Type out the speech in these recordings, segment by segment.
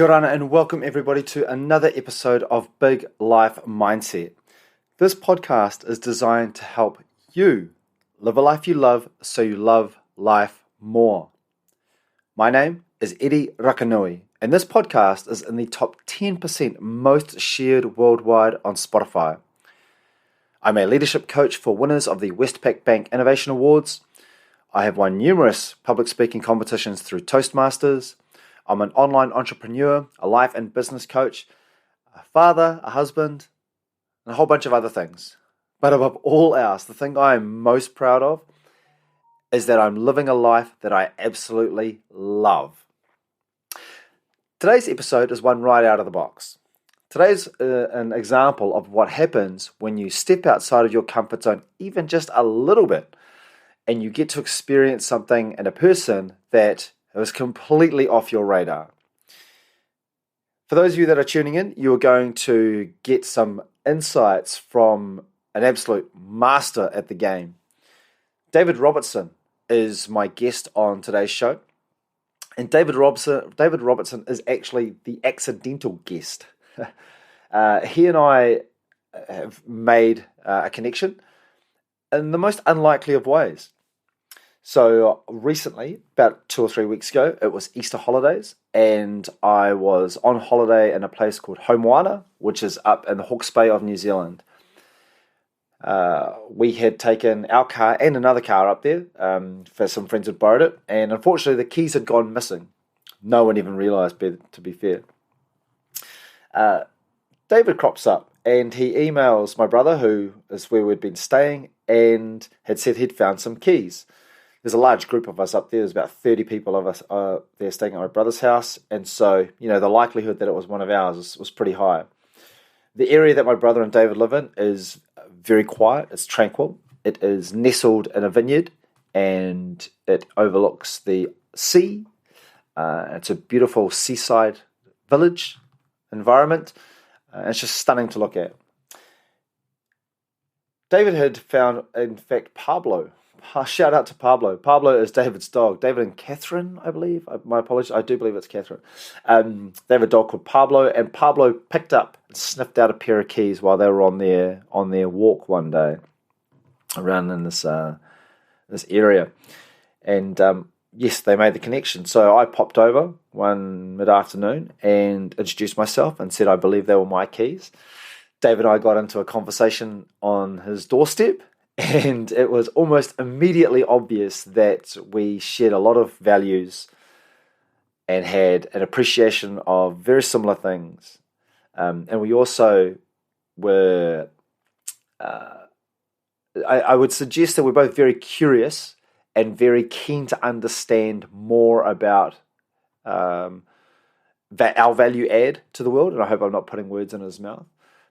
Kia ora and welcome everybody to another episode of Big Life Mindset. This podcast is designed to help you live a life you love so you love life more. My name is Eddie Rakanui and this podcast is in the top 10% most shared worldwide on Spotify. I'm a leadership coach for winners of the Westpac Bank Innovation Awards. I have won numerous public speaking competitions through Toastmasters. I'm an online entrepreneur, a life and business coach, a father, a husband, and a whole bunch of other things. But above all else, the thing I am most proud of is that I'm living a life that I absolutely love. Today's episode is one right out of the box. Today's an example of what happens when you step outside of your comfort zone even just a little bit and you get to experience something and a person that it was completely off your radar. For those of you that are tuning in, you're going to get some insights from an absolute master at the game. David Robertson is my guest on today's show. And David Robertson is actually the accidental guest. He and I have made a connection in the most unlikely of ways. So recently, about 2 or 3 weeks ago, it was Easter holidays, and I was on holiday in a place called Homoana, which is up in the Hawke's Bay of New Zealand. We had taken our car and another car up there, for some friends had borrowed it, and unfortunately the keys had gone missing. No one even realised, to be fair. David crops up, and he emails my brother, who is where we'd been staying, and had said he'd found some keys. There's a large group of us up there. There's about 30 people of us there staying at my brother's house. And so, the likelihood that it was one of ours was pretty high. The area that my brother and David live in is very quiet. It's tranquil. It is nestled in a vineyard and it overlooks the sea. It's a beautiful seaside village environment. It's just stunning to look at. David had found, in fact, Pablo. Shout out to Pablo. Pablo is David's dog. David and Catherine, I believe. My apologies. I do believe it's Catherine. They have a dog called Pablo, and Pablo picked up and sniffed out a pair of keys while they were on their walk one day around in this area. And yes, they made the connection. So I popped over one mid-afternoon and introduced myself and said I believe they were my keys. David and I got into a conversation on his doorstep. And it was almost immediately obvious that we shared a lot of values and had an appreciation of very similar things. And we also were, I would suggest that we're both very curious and very keen to understand more about our value add to the world. And I hope I'm not putting words in his mouth.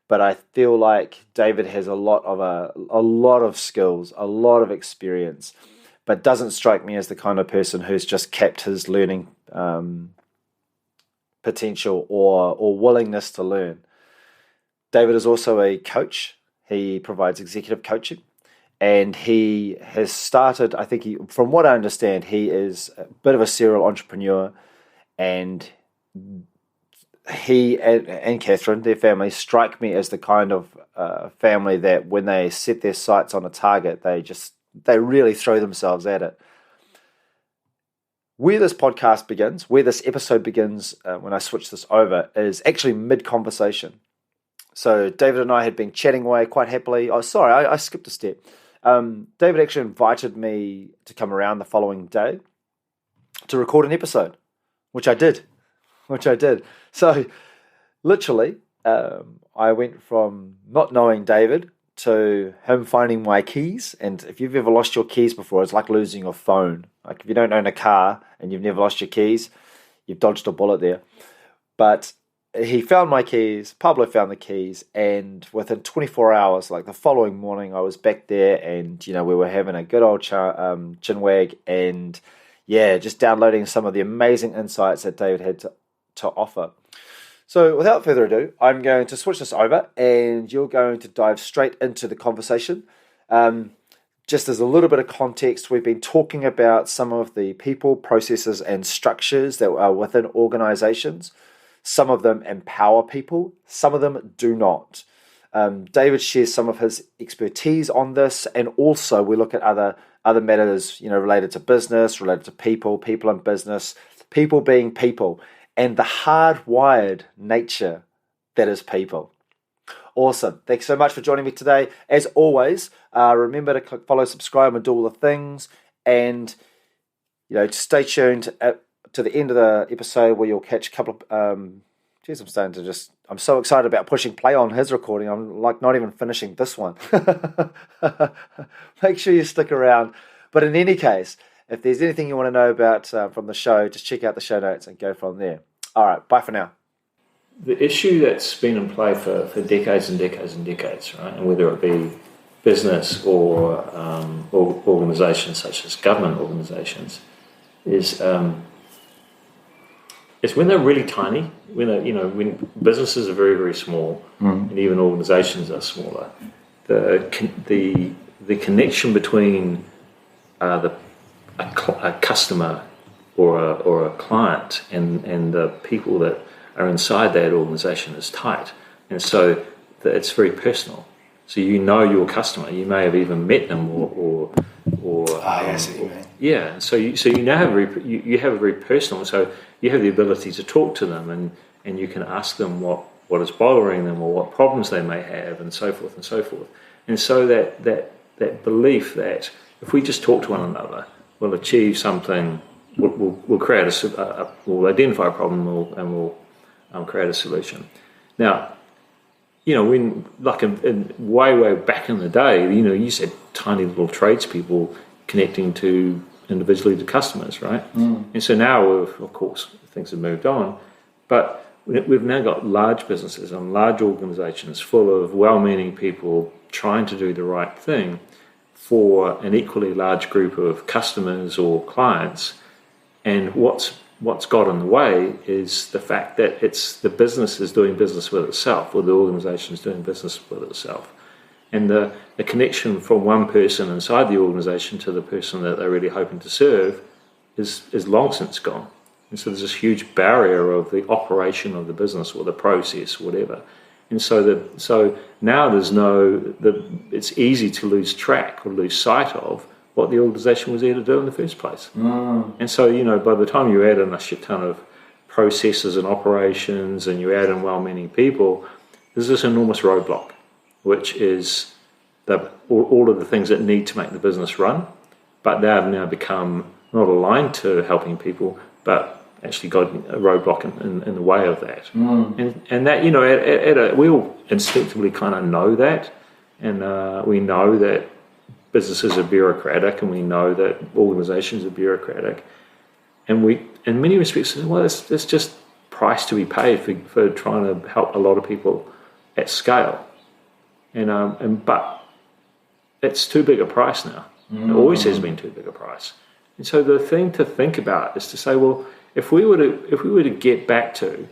But I feel like David has a lot of skills, a lot of experience, but doesn't strike me as the kind of person who's just capped his learning potential or willingness to learn. David is also a coach. He provides executive coaching, and he has started, from what I understand, he is a bit of a serial entrepreneur, and he and Catherine, their family, strike me as the kind of family that when they set their sights on a target, they really throw themselves at it. Where this podcast begins, where this episode begins, when I switch this over, is actually mid-conversation. So David and I had been chatting away quite happily. Oh, sorry, I skipped a step. David actually invited me to come around the following day to record an episode, which I did. So, literally, I went from not knowing David to him finding my keys. And if you've ever lost your keys before, it's like losing your phone. Like if you don't own a car and you've never lost your keys, you've dodged a bullet there. But he found my keys, Pablo found the keys, and within 24 hours, like the following morning, I was back there and, we were having a good old chinwag and, just downloading some of the amazing insights that David had to offer. So without further ado, I'm going to switch this over and you're going to dive straight into the conversation. Just as a little bit of context, we've been talking about some of the people, processes, and structures that are within organizations. Some of them empower people, some of them do not. David shares some of his expertise on this, and also we look at other matters, related to business, related to people in business, people being people, and the hardwired nature that is people. Awesome. Thanks so much for joining me today. As always, remember to click follow, subscribe, and do all the things. And, stay tuned to the end of the episode where you'll catch a couple of... I'm so excited about pushing play on his recording. I'm like not even finishing this one. Make sure you stick around. But in any case, if there's anything you want to know about from the show, just check out the show notes and go from there. All right, bye for now. The issue that's been in play for decades and decades and decades, right? And whether it be business or organisations such as government organisations, is when they're really tiny, when businesses are very, very small, and even organisations are smaller, the connection between a customer or a client and the people that are inside that organisation is tight, and so it's very personal. So your customer, you may have even met them or yeah. So you now have you have a very personal. So you have the ability to talk to them and you can ask them what is bothering them or what problems they may have, and so forth and so forth. And so that belief that if we just talk to one another, we'll achieve something. We'll create we'll identify a problem and we'll create a solution. Now, when in way back in the day, you said tiny little tradespeople connecting to individually to customers, right? And so now, of course, things have moved on, but we've now got large businesses and large organisations full of well-meaning people trying to do the right thing for an equally large group of customers or clients. And what's got in the way is the fact that it's the business is doing business with itself, or the organisation is doing business with itself. And the connection from one person inside the organisation to the person that they're really hoping to serve is long since gone. And so there's this huge barrier of the operation of the business or the process, whatever. And so now it's easy to lose track or lose sight of what the organisation was there to do in the first place. And so, by the time you add in a shit ton of processes and operations and you add in well-meaning people, there's this enormous roadblock, which is all of the things that need to make the business run, but they have now become not aligned to helping people, but actually got a roadblock in the way of that. And that, we all instinctively kind of know that, and we know that businesses are bureaucratic, and we know that organisations are bureaucratic, and we, in many respects, well, it's just price to be paid for trying to help a lot of people at scale, but it's too big a price now. It always has been too big a price, and so the thing to think about is to say, well, if we were to get back to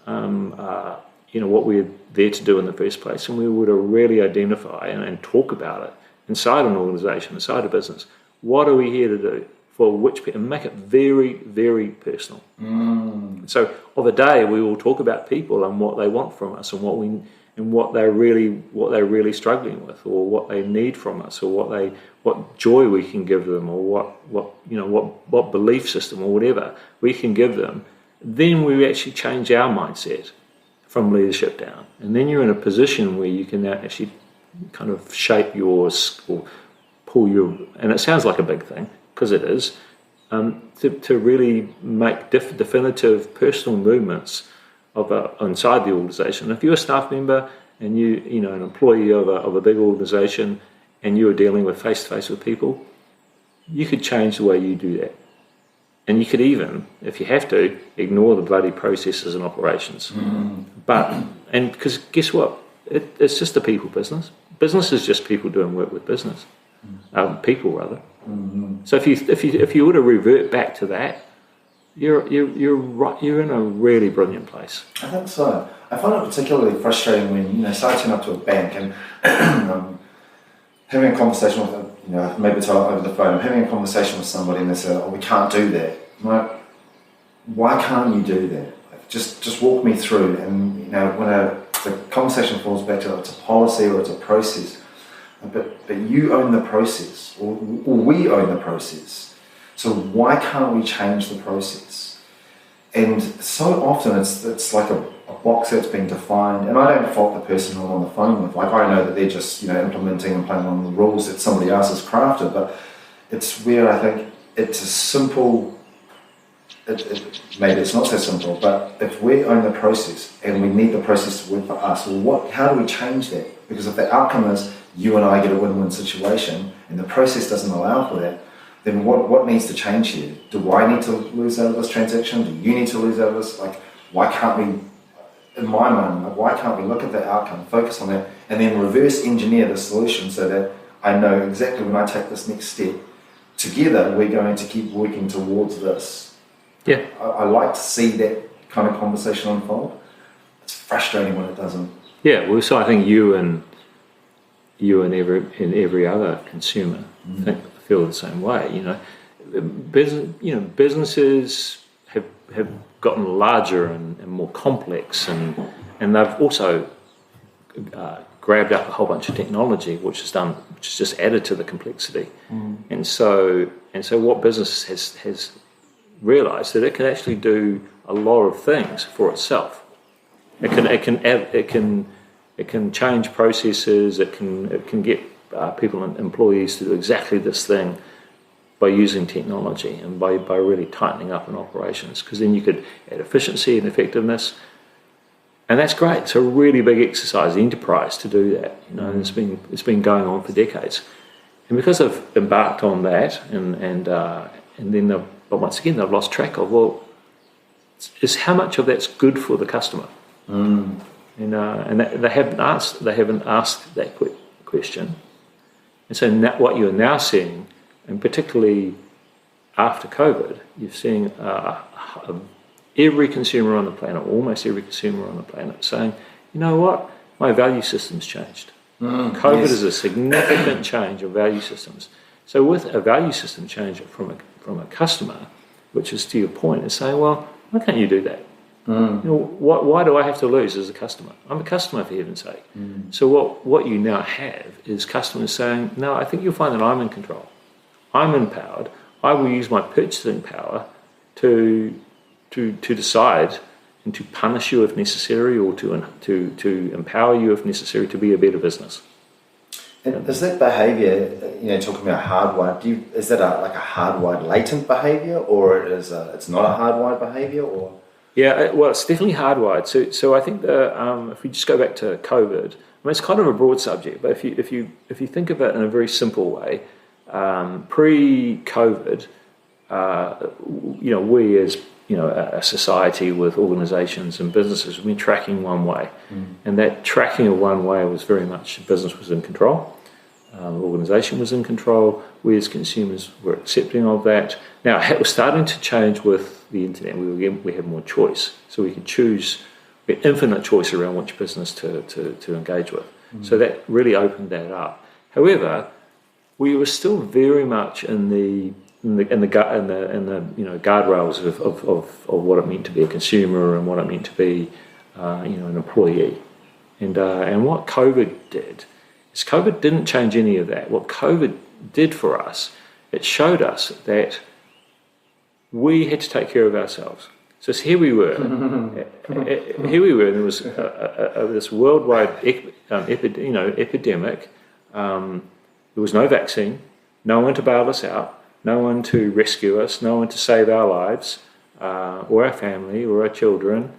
what we're there to do in the first place, and we were to really identify and talk about it inside an organisation, inside a business, what are we here to do for which people, and make it very, very personal. So of a day, we will talk about people and what they want from us, and what they're really struggling with, or what they need from us, or what joy we can give them, or what belief system or whatever we can give them. Then we actually change our mindset from leadership down, and then you're in a position where you can now actually kind of shape yours or pull your, and it sounds like a big thing because it is, to really make definitive personal movements inside the organisation. If you're a staff member and an employee of a big organisation, and you're dealing with face-to-face with people, you could change the way you do that. And you could even, if you have to, ignore the bloody processes and operations. Because guess what? It's just a people business. Business is just people doing work with business. People, rather. So if you were to revert back to that, you're right. You're in a really brilliant place. I think so. I find it particularly frustrating when say I turn up to a bank and having a conversation with them. Maybe it's over the phone. I'm having a conversation with somebody and they say, "Oh, we can't do that." I'm like, why can't you do that? just walk me through. And when the conversation falls back to it's a policy or it's a process, but you own the process, or we own the process. So why can't we change the process? And so often it's like a box that's been defined, and I don't fault the person I'm on the phone with. Like, I know that they're just implementing and playing on the rules that somebody else has crafted, but it's where I think it's a simple. Maybe it's not so simple, but if we own the process and we need the process to work for us, well, how do we change that? Because if the outcome is you and I get a win-win situation and the process doesn't allow for that, then what needs to change here? Do I need to lose out of this transaction? Do you need to lose out of this? Like, why can't we, in my mind, why can't we look at the outcome, focus on that, and then reverse engineer the solution so that I know exactly when I take this next step, together we're going to keep working towards this. Yeah. I like to see that kind of conversation unfold. It's frustrating when it doesn't. Yeah, well, so I think you and every other consumer feel the same way. Businesses have gotten larger and more complex, and they've also grabbed up a whole bunch of technology, which has just added to the complexity. And so what business has realised that it can actually do a lot of things for itself. It can change processes. It can get people and employees to do exactly this thing by using technology and by really tightening up in operations. Because then you could add efficiency and effectiveness, and that's great. It's a really big exercise, the enterprise, to do that. And it's been going on for decades. And because they've embarked on that, and then but once again they've lost track of, well, is how much of that's good for the customer. And they haven't asked that question. And so what you're now seeing, and particularly after COVID, you're seeing every consumer on the planet, almost every consumer on the planet, saying, you know what, my value system's changed. COVID is a significant change of value systems. So with a value system change from a customer, which is to your point, is saying, well, why can't you do that? Why do I have to lose as a customer? I'm a customer, for heaven's sake. So what you now have is customers saying, no, I think you'll find that I'm in control. I'm empowered. I will use my purchasing power to decide and to punish you if necessary, or to empower you if necessary to be a better business. And is that behaviour, talking about hardwired, is that like a hardwired latent behaviour, or it's not a hardwired behaviour, or? Yeah, well, it's definitely hardwired. So I think if we just go back to COVID, I mean, it's kind of a broad subject, but if you think of it in a very simple way, pre-COVID, we as a society with organisations and businesses, we've been tracking one way, and that tracking of one way was very much business was in control. The organisation was in control. We as consumers were accepting of that. Now, it was starting to change with the internet. We had more choice, so we could choose. We had infinite choice around which business to engage with. So that really opened that up. However, we were still very much in the guardrails of what it meant to be a consumer and what it meant to be an employee. And what COVID did is COVID didn't change any of that. What COVID did for us, it showed us that we had to take care of ourselves. So here we were. And there was this worldwide epidemic. There was no vaccine, no one to bail us out, no one to rescue us, no one to save our lives, or our family, or our children,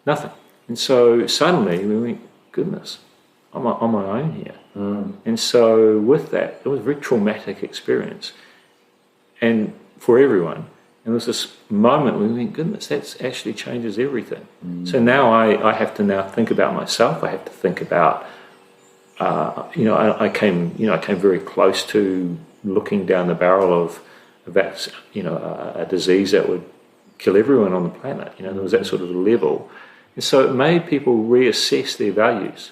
nothing. And so suddenly we went, goodness, I'm on my own here. And so with that, it was a very traumatic experience, and for everyone. And there was this moment when we went, goodness, that actually changes everything. So now I have to now think about myself. I have to think about, I came very close to looking down the barrel of a disease that would kill everyone on the planet. There was that sort of level. And so it made people reassess their values.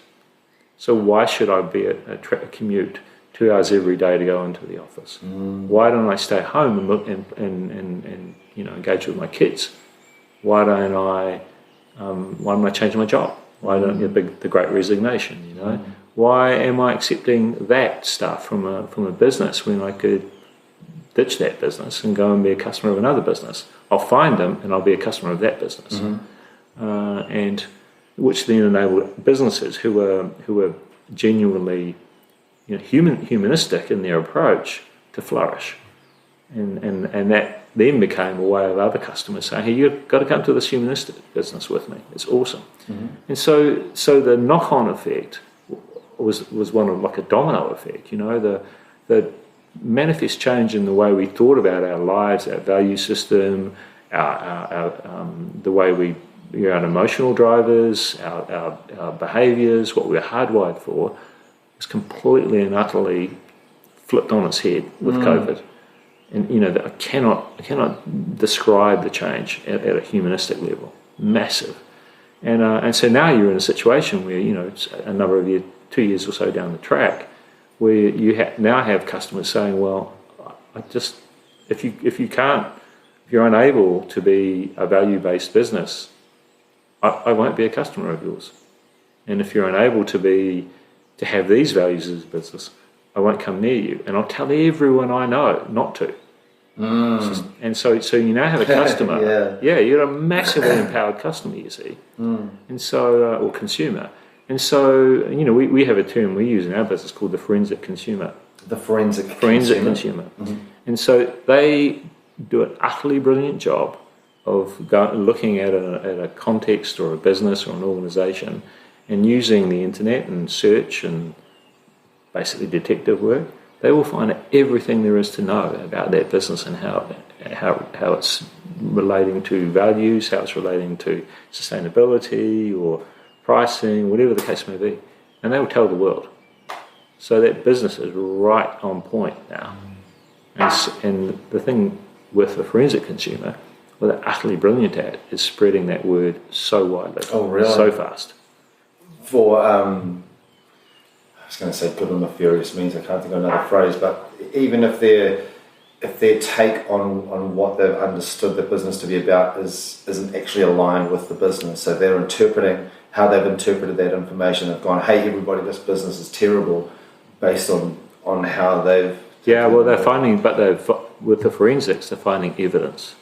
So why should I be a commute 2 hours every day to go into the office? Why don't I stay home and look and engage with my kids? Why don't I Why am I changing my job? Why don't the Great Resignation? Why am I accepting that stuff from a business when I could ditch that business and go and be a customer of another business? I'll find them and I'll be a customer of that business, and which then enable businesses who are genuinely humanistic in their approach to flourish, and that then became a way of other customers saying, hey, you've got to come to this humanistic business with me. It's awesome. And so the knock-on effect was one of like a domino effect. The manifest change in the way we thought about our lives, our value system, the way our emotional drivers, our behaviours, what we were hardwired for, was completely and utterly flipped on its head with COVID. And I cannot describe the change at a humanistic level. Massive. And so now you're in a situation where it's a number of years, 2 years or so down the track, where you now have customers saying, well, if you're unable to be a value-based business, I won't be a customer of yours. And if you're unable to have these values as a business, I won't come near you, and I'll tell everyone I know not to. And so you now have a customer. You're a massively empowered customer, you see, and so or consumer. And so we have a term we use in our business called the forensic consumer. The forensic consumer. And so they do an utterly brilliant job of looking at a context or a business or an organisation, and using the internet and search and basically detective work. They will find everything there is to know about that business and how it's relating to values, how it's relating to sustainability or pricing, whatever the case may be. And they will tell the world. So that business is right on point now. And the thing with the forensic consumer, what they're utterly brilliant at, is spreading that word so widely, so fast. For I was going to say good and nefarious means, I can't think of another phrase, but even if their take on what they've understood the business to be about isn't actually aligned with the business, so they're interpreting how they've interpreted that information. They've gone, hey, everybody, this business is terrible, based on how they've... Yeah, well, they're finding, with the forensics, they're finding evidence.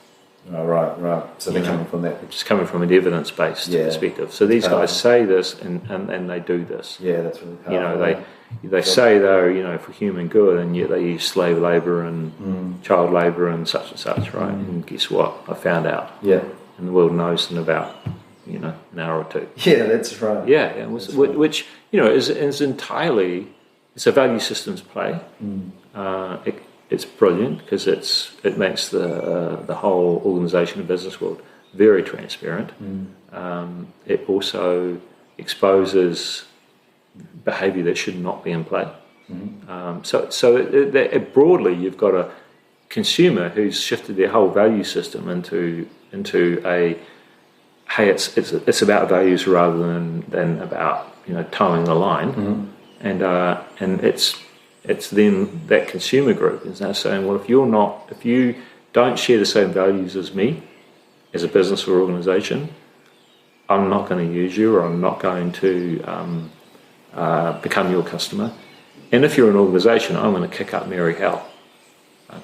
Oh, right. So they're coming from that. It's coming from an evidence-based perspective. So these guys say this and they do this. Yeah, that's really powerful. They say they're for human good, and yet they use slave labour and child labour and such, right? And guess what? I found out. Yeah. And the world knows in about an hour or two. Yeah, that's right. Yeah, which is entirely, it's a value systems play. It's brilliant because it makes the whole organisation and business world very transparent. It also exposes behaviour that should not be in play. So broadly, you've got a consumer who's shifted their whole value system into a hey, it's about values rather than about towing the line, and it's then that consumer group is now saying, well, if you don't share the same values as me, as a business or organisation, I'm not going to use you, or I'm not going to become your customer. And if you're an organisation, I'm going to kick up merry hell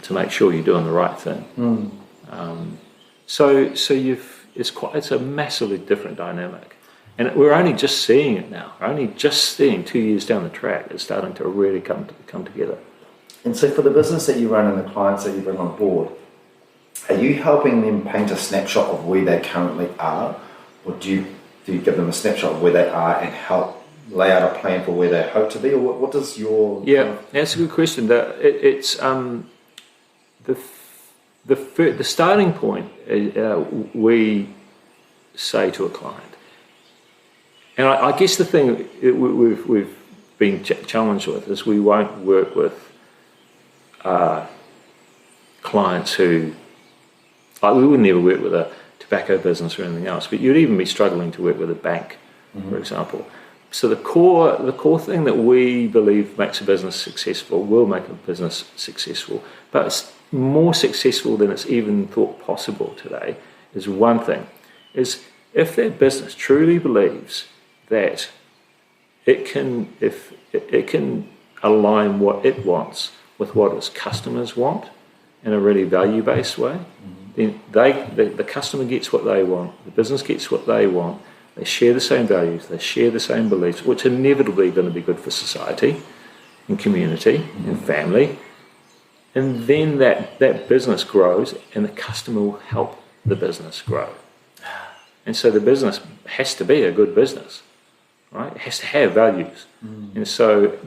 to make sure you're doing the right thing. So it's a massively different dynamic. And we're only just seeing it now. We're only just seeing 2 years down the track it's starting to really come together. And so for the business that you run and the clients that you bring on board, are you helping them paint a snapshot of where they currently are? Or do you give them a snapshot of where they are and help lay out a plan for where they hope to be? Or what does your... Yeah, that's a good question. It's the starting point we say to a client. And I guess the thing we've been challenged with is we won't work with clients who, like, we would never work with a tobacco business or anything else, but you'd even be struggling to work with a bank, for example. So the core thing that we believe makes a business successful, will make a business successful, but it's more successful than it's even thought possible today, is one thing, is if that business truly believes that it can align what it wants with what its customers want in a really value-based way, then the customer gets what they want, the business gets what they want, they share the same values, they share the same beliefs, which are inevitably going to be good for society and community and family. And then that business grows and the customer will help the business grow. And so the business has to be a good business, right? It has to have values. And so,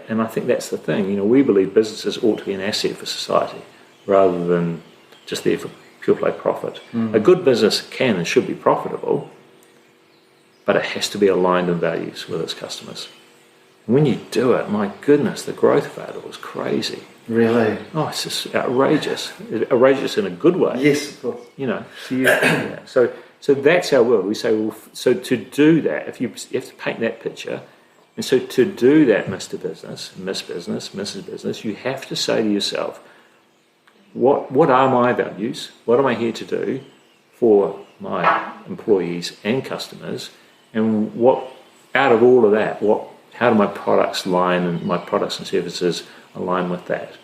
and I think that's the thing, we believe businesses ought to be an asset for society rather than just there for pure play profit. A good business can and should be profitable, but it has to be aligned in values with its customers. And when you do it, my goodness, the growth of it was crazy. Really? Oh, it's just outrageous. Outrageous in a good way. Yes, of course. So that's our world. We say, well, so to do that, if you have to paint that picture, and so to do that, Mr. Business, Miss Business, Mrs. Business, you have to say to yourself, what are my values? What am I here to do for my employees and customers? And what, out of all of that, how do my products align and my products and services align with that?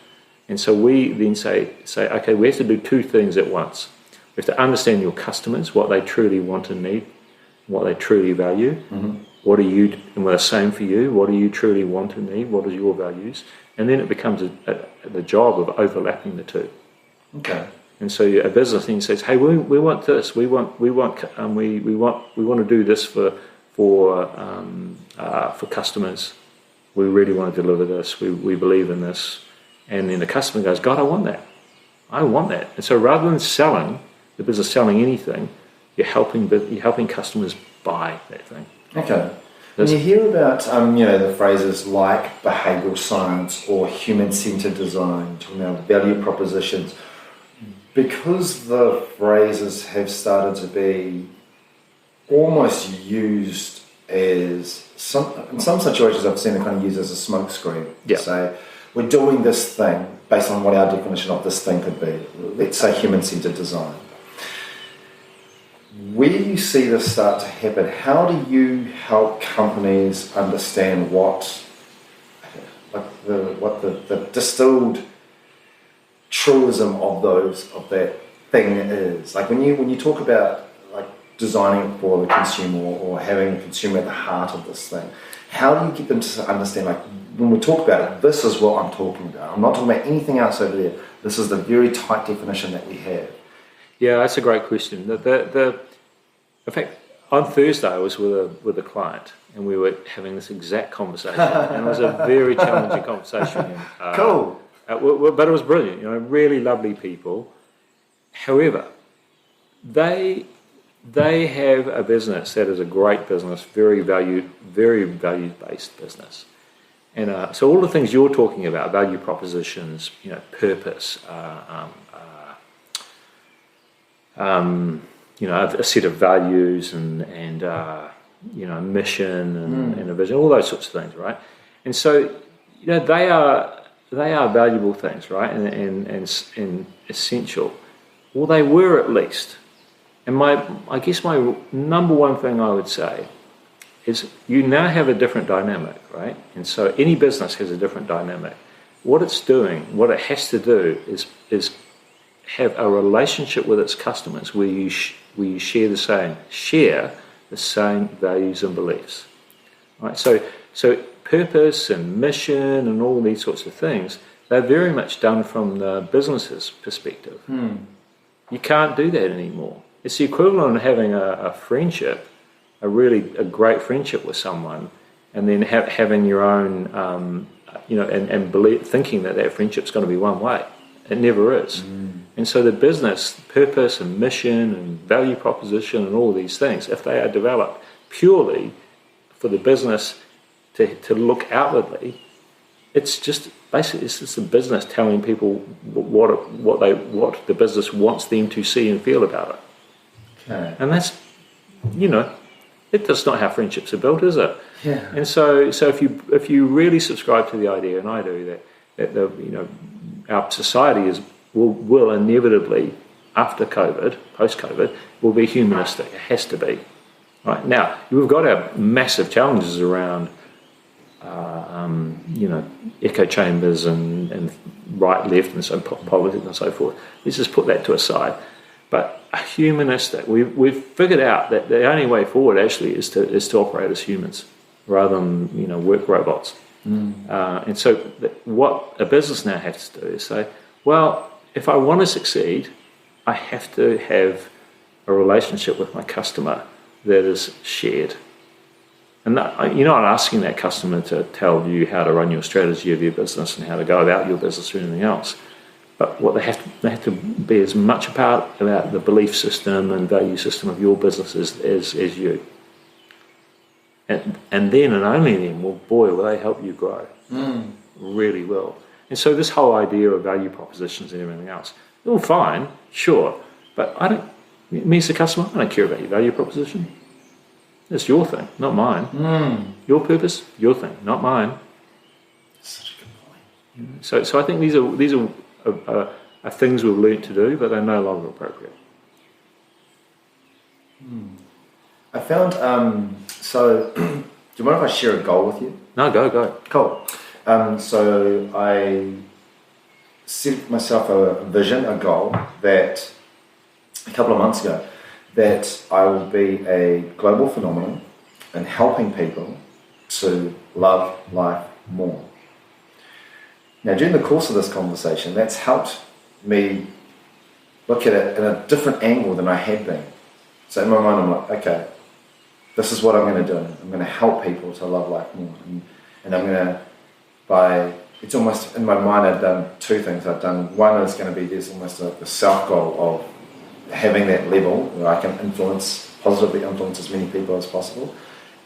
And so we then say, okay, we have to do two things at once. We have to understand your customers, what they truly want and need, what they truly value. What are you, and we're the same for you, what do you truly want and need, what are your values? And then it becomes the job of overlapping the two. Okay. And so a business then says, hey, we want this, we want to do this for customers. We really want to deliver this. We believe in this. And then the customer goes, God, I want that. And so rather than the business selling anything, you're helping customers buy that thing. Okay. When you hear about the phrases like behavioural science or human-centred design, talking about value propositions, because the phrases have started to be almost used as in some situations I've seen them kind of used as a smokescreen. Yeah. Say, we're doing this thing based on what our definition of this thing could be. Let's say human-centred design. Where you see this start to happen, how do you help companies understand what the distilled truism of that thing is? Like when you talk about like designing it for the consumer or having the consumer at the heart of this thing, how do you get them to understand, like when we talk about it, this is what I'm talking about. I'm not talking about anything else over there. This is the very tight definition that we have. Yeah, that's a great question. In fact, on Thursday I was with a client and we were having this exact conversation, and it was a very challenging conversation. Cool. But it was brilliant. Really lovely people. However, they have a business that is a great business, very values-based business. And so all the things you're talking about, value propositions, purpose, a set of values and mission and a vision, all those sorts of things, right? And so, they are valuable things, right? And essential. Well, they were at least. And I guess my number one thing I would say is you now have a different dynamic, right? And so any business has a different dynamic. What it's doing, what it has to do is have a relationship with its customers where you share the same values and beliefs, right? So purpose and mission and all these sorts of things, they're very much done from the business's perspective. You can't do that anymore. It's the equivalent of having a friendship, a great friendship with someone, and then having your own, and thinking that friendship's going to be one way. It never is. And so the business purpose and mission and value proposition and all these things, if they are developed purely for the business to look outwardly, it's just basically the business telling people what the business wants them to see and feel about it. Okay. And that's, that's not how friendships are built, is it? Yeah. And so if you really subscribe to the idea, and I do, that our society will inevitably, after COVID, post-COVID, will be humanistic. It has to be. Right now, we've got our massive challenges around, echo chambers and right, left, and so politics and so forth. Let's just put that to a side. But humanistic, we've figured out that the only way forward actually is to operate as humans rather than work robots. And so what a business now has to do is say, well, if I want to succeed, I have to have a relationship with my customer that is shared. And you're not asking that customer to tell you how to run your strategy of your business and how to go about your business or anything else. But what they have to be as much a part about the belief system and value system of your business as you. And then and only then, well, boy, will they help you grow. Really will. And so this whole idea of value propositions and everything else, all fine, sure, but me as a customer, I don't care about your value proposition. It's your thing, not mine. Your purpose, your thing, not mine. Such a good point. So I think these are things we've learnt to do, but they're no longer appropriate. I found, so do you mind if I share a goal with you? No, go. Cool. So I set myself a vision, a goal, that a couple of months ago, that I will be a global phenomenon in helping people to love life more. Now, during the course of this conversation, that's helped me look at it in a different angle than I had been. So in my mind, I'm like, okay, this is what I'm going to do. I'm going to help people to love life more. And I'm going to, it's almost, in my mind, I've done two things. One is going to be, there's almost the self goal of having that level where I can positively influence as many people as possible,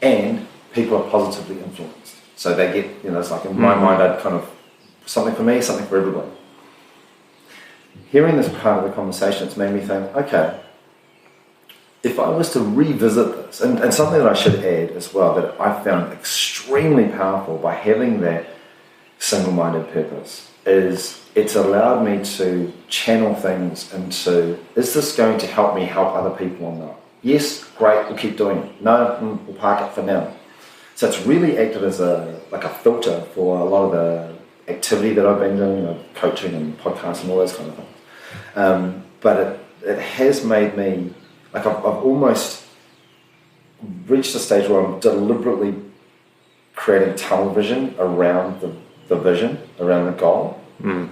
and people are positively influenced. So they get, it's like in my mind, I'd kind of, something for me, something for everybody. Hearing this part of the conversation, it's made me think, okay, if I was to revisit this, and something that I should add as well, that I found extremely powerful by having that single-minded purpose, is it's allowed me to channel things into, is this going to help me help other people or not? Yes, great, we'll keep doing it. No, we'll park it for now. So it's really acted as a filter for a lot of the activity that I've been doing, coaching and podcasts and all those kind of things. But it has made me, I've almost reached a stage where I'm deliberately creating tunnel vision around the vision, around the goal.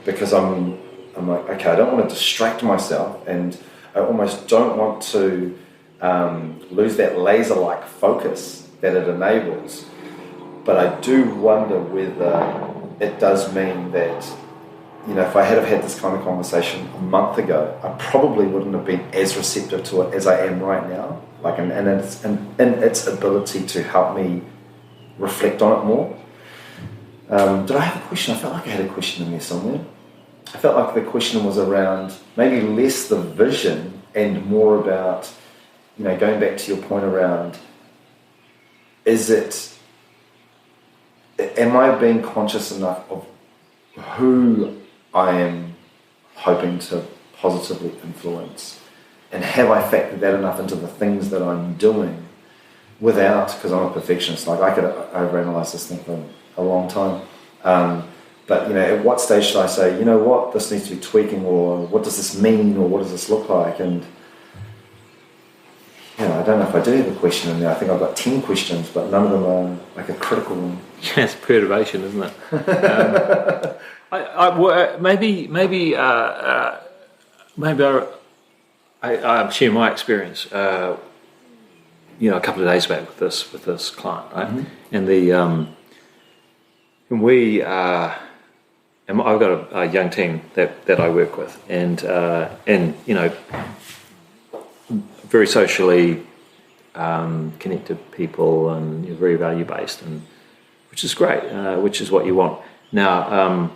Because I'm like, okay, I don't want to distract myself, and I almost don't want to lose that laser-like focus that it enables. But I do wonder whether it does mean that, if I had had this kind of conversation a month ago, I probably wouldn't have been as receptive to it as I am right now. Like, and its ability to help me reflect on it more. Did I have a question? I felt like I had a question in there somewhere. I felt like the question was around maybe less the vision and more about, going back to your point around, am I being conscious enough of who I am hoping to positively influence? And have I factored that enough into the things that I'm doing without, because I'm a perfectionist, like I could overanalyze this thing for a long time. But at what stage should I say, what, this needs to be tweaking, or what does this mean, or what does this look like? And I don't know if I do have a question in there. I think I've got 10 questions, but none of them are like a critical one. Yeah, it's perturbation, isn't it? I'll share my experience. A couple of days back with this client, right? And and I've got a young team that I work with, and very socially connected people, and very value based, and which is great, which is what you want now.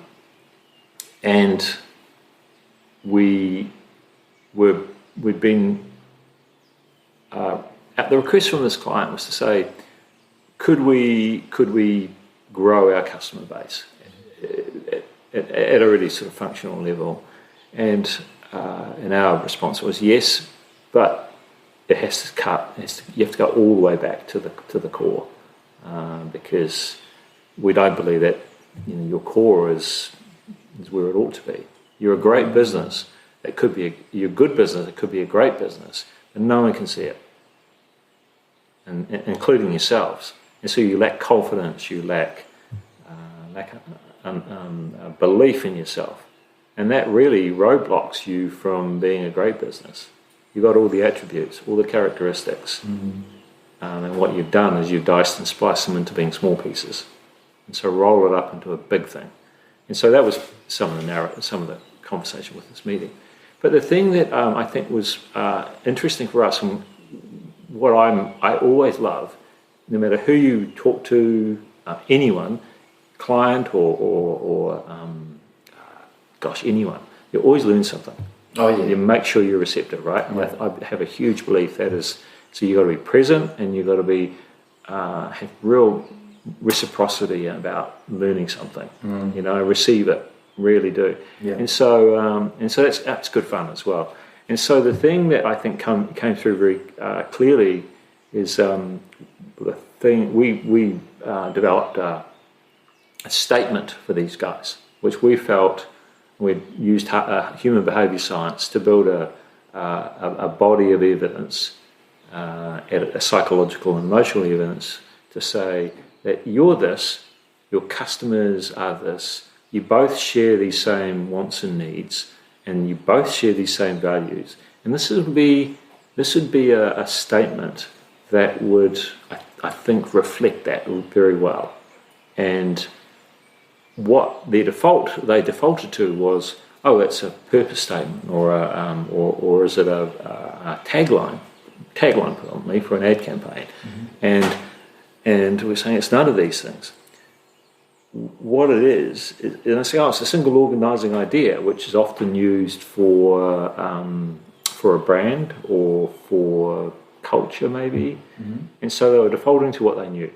And we'd been at the request from this client was to say, could we grow our customer base at a really sort of functional level? And our response was yes, but it has to cut. You have to go all the way back to the core, because we don't believe that your core is where it ought to be. You're a great business. It could be you're a good business. It could be a great business, and no one can see it, and including yourselves. And so you lack confidence. You lack belief in yourself, and that really roadblocks you from being a great business. You've got all the attributes, all the characteristics, and what you've done is you've diced and spliced them into being small pieces, and so roll it up into a big thing. And so that was some of the conversation with this meeting. But the thing that I think was interesting for us, and what I always love, no matter who you talk to, anyone, client or anyone, you always learn something. Oh yeah. You make sure you're receptive, right? And I have a huge belief that is, so you've got to be present, and you've got to be have real reciprocity about learning something. Receive it, really do. Yeah. And so that's good fun as well. And so the thing that I think came through very clearly is the thing we developed a statement for these guys, which we felt we'd used human behaviour science to build a body of evidence, a psychological and emotional evidence, to say that you're this, your customers are this, you both share these same wants and needs, and you both share these same values. And this would be a statement that would, I think, reflect that very well. And what they defaulted to was, it's a purpose statement, or is it a tagline predominantly for an ad campaign, and we're saying it's none of these things. What it is, and I say, it's a single organising idea, which is often used for a brand or for culture, maybe, and so they were defaulting to what they knew,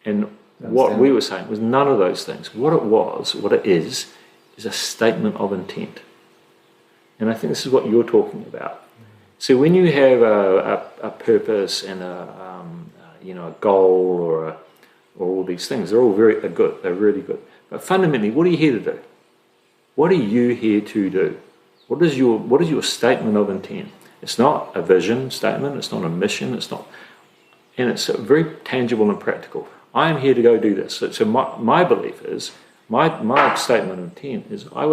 and what we were saying was none of those things. What it is a statement of intent. And I think this is what you're talking about. So when you have a purpose and a goal or all these things, they're all they're good. They're really good. But fundamentally, what are you here to do? What are you here to do? What is your statement of intent? It's not a vision statement. It's not a mission. And it's very tangible and practical. I am here to go do this. So my belief is, my statement of intent is, I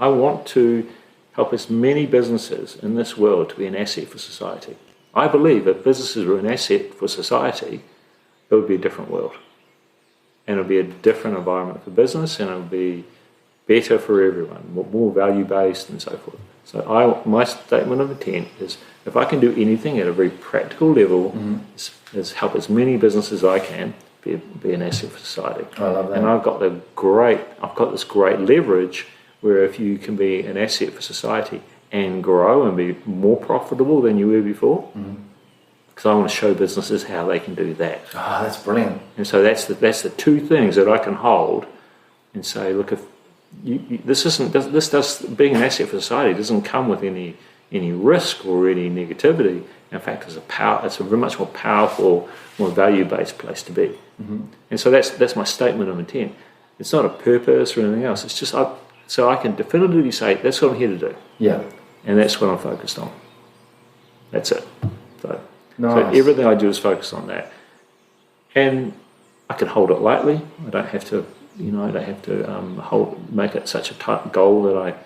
want to help as many businesses in this world to be an asset for society. I believe if businesses were an asset for society, it would be a different world. And it would be a different environment for business, and it would be better for everyone, more value-based and so forth. So my statement of intent is, if I can do anything at a very practical level, is help as many businesses as I can be an asset for society. I love that. And I've got this great leverage where if you can be an asset for society and grow and be more profitable than you were before, because I want to show businesses how they can do that. Oh, that's brilliant. And so that's the two things that I can hold and say, look, if being an asset for society doesn't come with any risk or any negativity. In fact, it's a very much more powerful, more value-based place to be. And so that's my statement of intent. It's not a purpose or anything else. It's just so I can definitively say, that's what I'm here to do. Yeah. And that's what I'm focused on. That's it. So everything I do is focused on that. And I can hold it lightly. I don't have to, make it such a tight goal that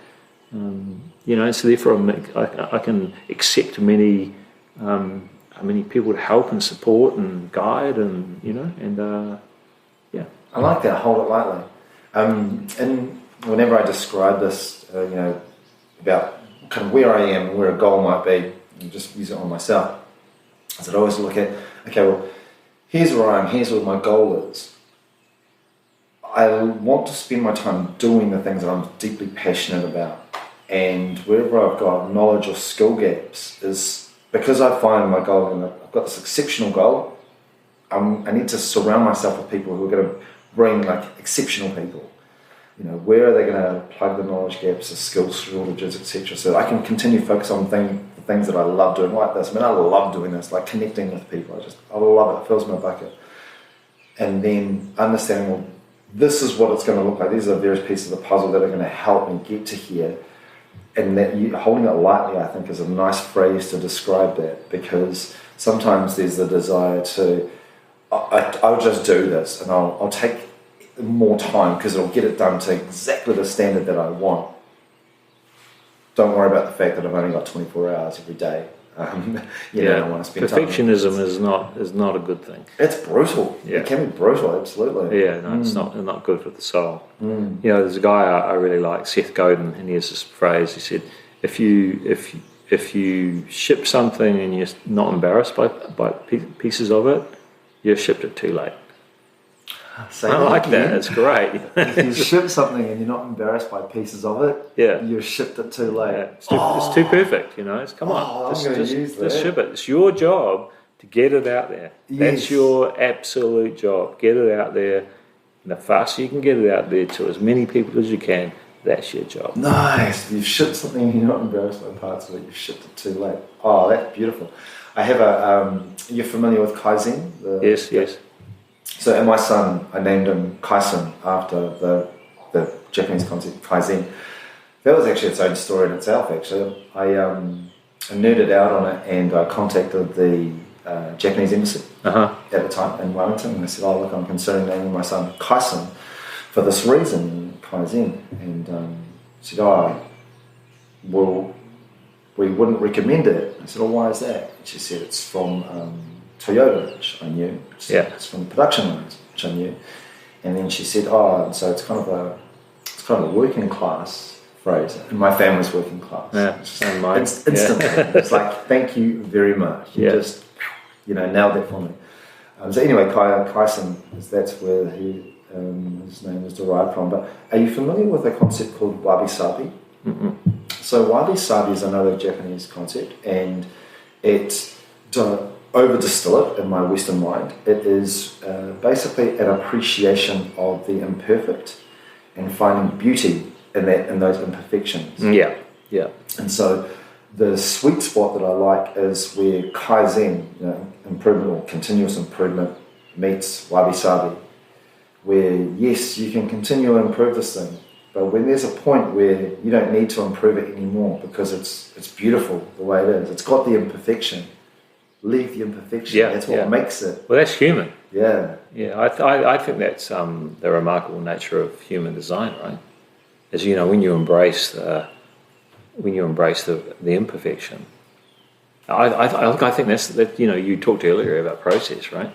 so therefore I can accept many people to help and support and guide I like that, hold it lightly. And whenever I describe this, about kind of where I am and where a goal might be, and just use it on myself, I said I always look at, okay, well, here's where I am, here's what my goal is. I want to spend my time doing the things that I'm deeply passionate about, and wherever I've got knowledge or skill gaps is because I find my goal, and I've got this exceptional goal, I need to surround myself with people who are going to bring exceptional people. Where are they going to plug the knowledge gaps, the skill shortages, etc., so I can continue to focus on the the things that I love doing, like this. I mean, I love doing this, like connecting with people. I love it. It fills my bucket. And then understanding, well, this is what it's going to look like. These are various pieces of the puzzle that are going to help me get to here. And that holding it lightly, I think, is a nice phrase to describe that, because sometimes there's the desire to, I'll just do this and I'll take more time because it'll get it done to exactly the standard that I want. Don't worry about the fact that I've only got 24 hours every day. I don't want to spend perfectionism is not a good thing. It's brutal. Yeah. It can be brutal, absolutely. Yeah, no, it's not good for the soul. There's a guy I really like, Seth Godin, and he has this phrase. He said, if you ship something and you're not embarrassed by pieces of it, you've shipped it too late. I like that. It's great. If you ship something and you're not embarrassed by pieces of it, you've shipped it too late. Yeah. It's too perfect, Come on, just ship it. It's your job to get it out there. Yes. That's your absolute job. Get it out there. And the faster you can get it out there to as many people as you can, that's your job. Nice. You've shipped something and you're not embarrassed by parts of it. You've shipped it too late. Oh, that's beautiful. I have you're familiar with Kaizen? Yes. So, and my son, I named him Kaisen after the Japanese concept Kaizen. That was actually its own story in itself, actually. I nerded out on it and I contacted the Japanese embassy at the time in Wellington, and I said, look, I'm considering naming my son Kaisen for this reason, Kaizen. And said, well, we wouldn't recommend it. I said, why is that? And she said, it's from Toyota, which I knew. It's from the production lines, which I knew. And then she said, so it's kind of a working class phrase. And my family's working class. Yeah, and mine. It's instantly. It's like, thank you very much. You just, nailed that for me. So anyway, Kaisen, that's where his name is derived from. But are you familiar with a concept called wabi-sabi? Mm-mm. So wabi-sabi is another Japanese concept, and it's over-distill it in my Western mind. It is basically an appreciation of the imperfect and finding beauty in those imperfections. Yeah. And so the sweet spot that I like is where Kaizen, improvement or continuous improvement, meets wabi-sabi, where yes, you can continue to improve this thing, but when there's a point where you don't need to improve it anymore because it's beautiful the way it is, it's got the imperfection. Leave the imperfection. That's what makes it. Well, that's human. Yeah. I think that's the remarkable nature of human design, right? As when you embrace the imperfection. I think that's that. You talked earlier about process, right?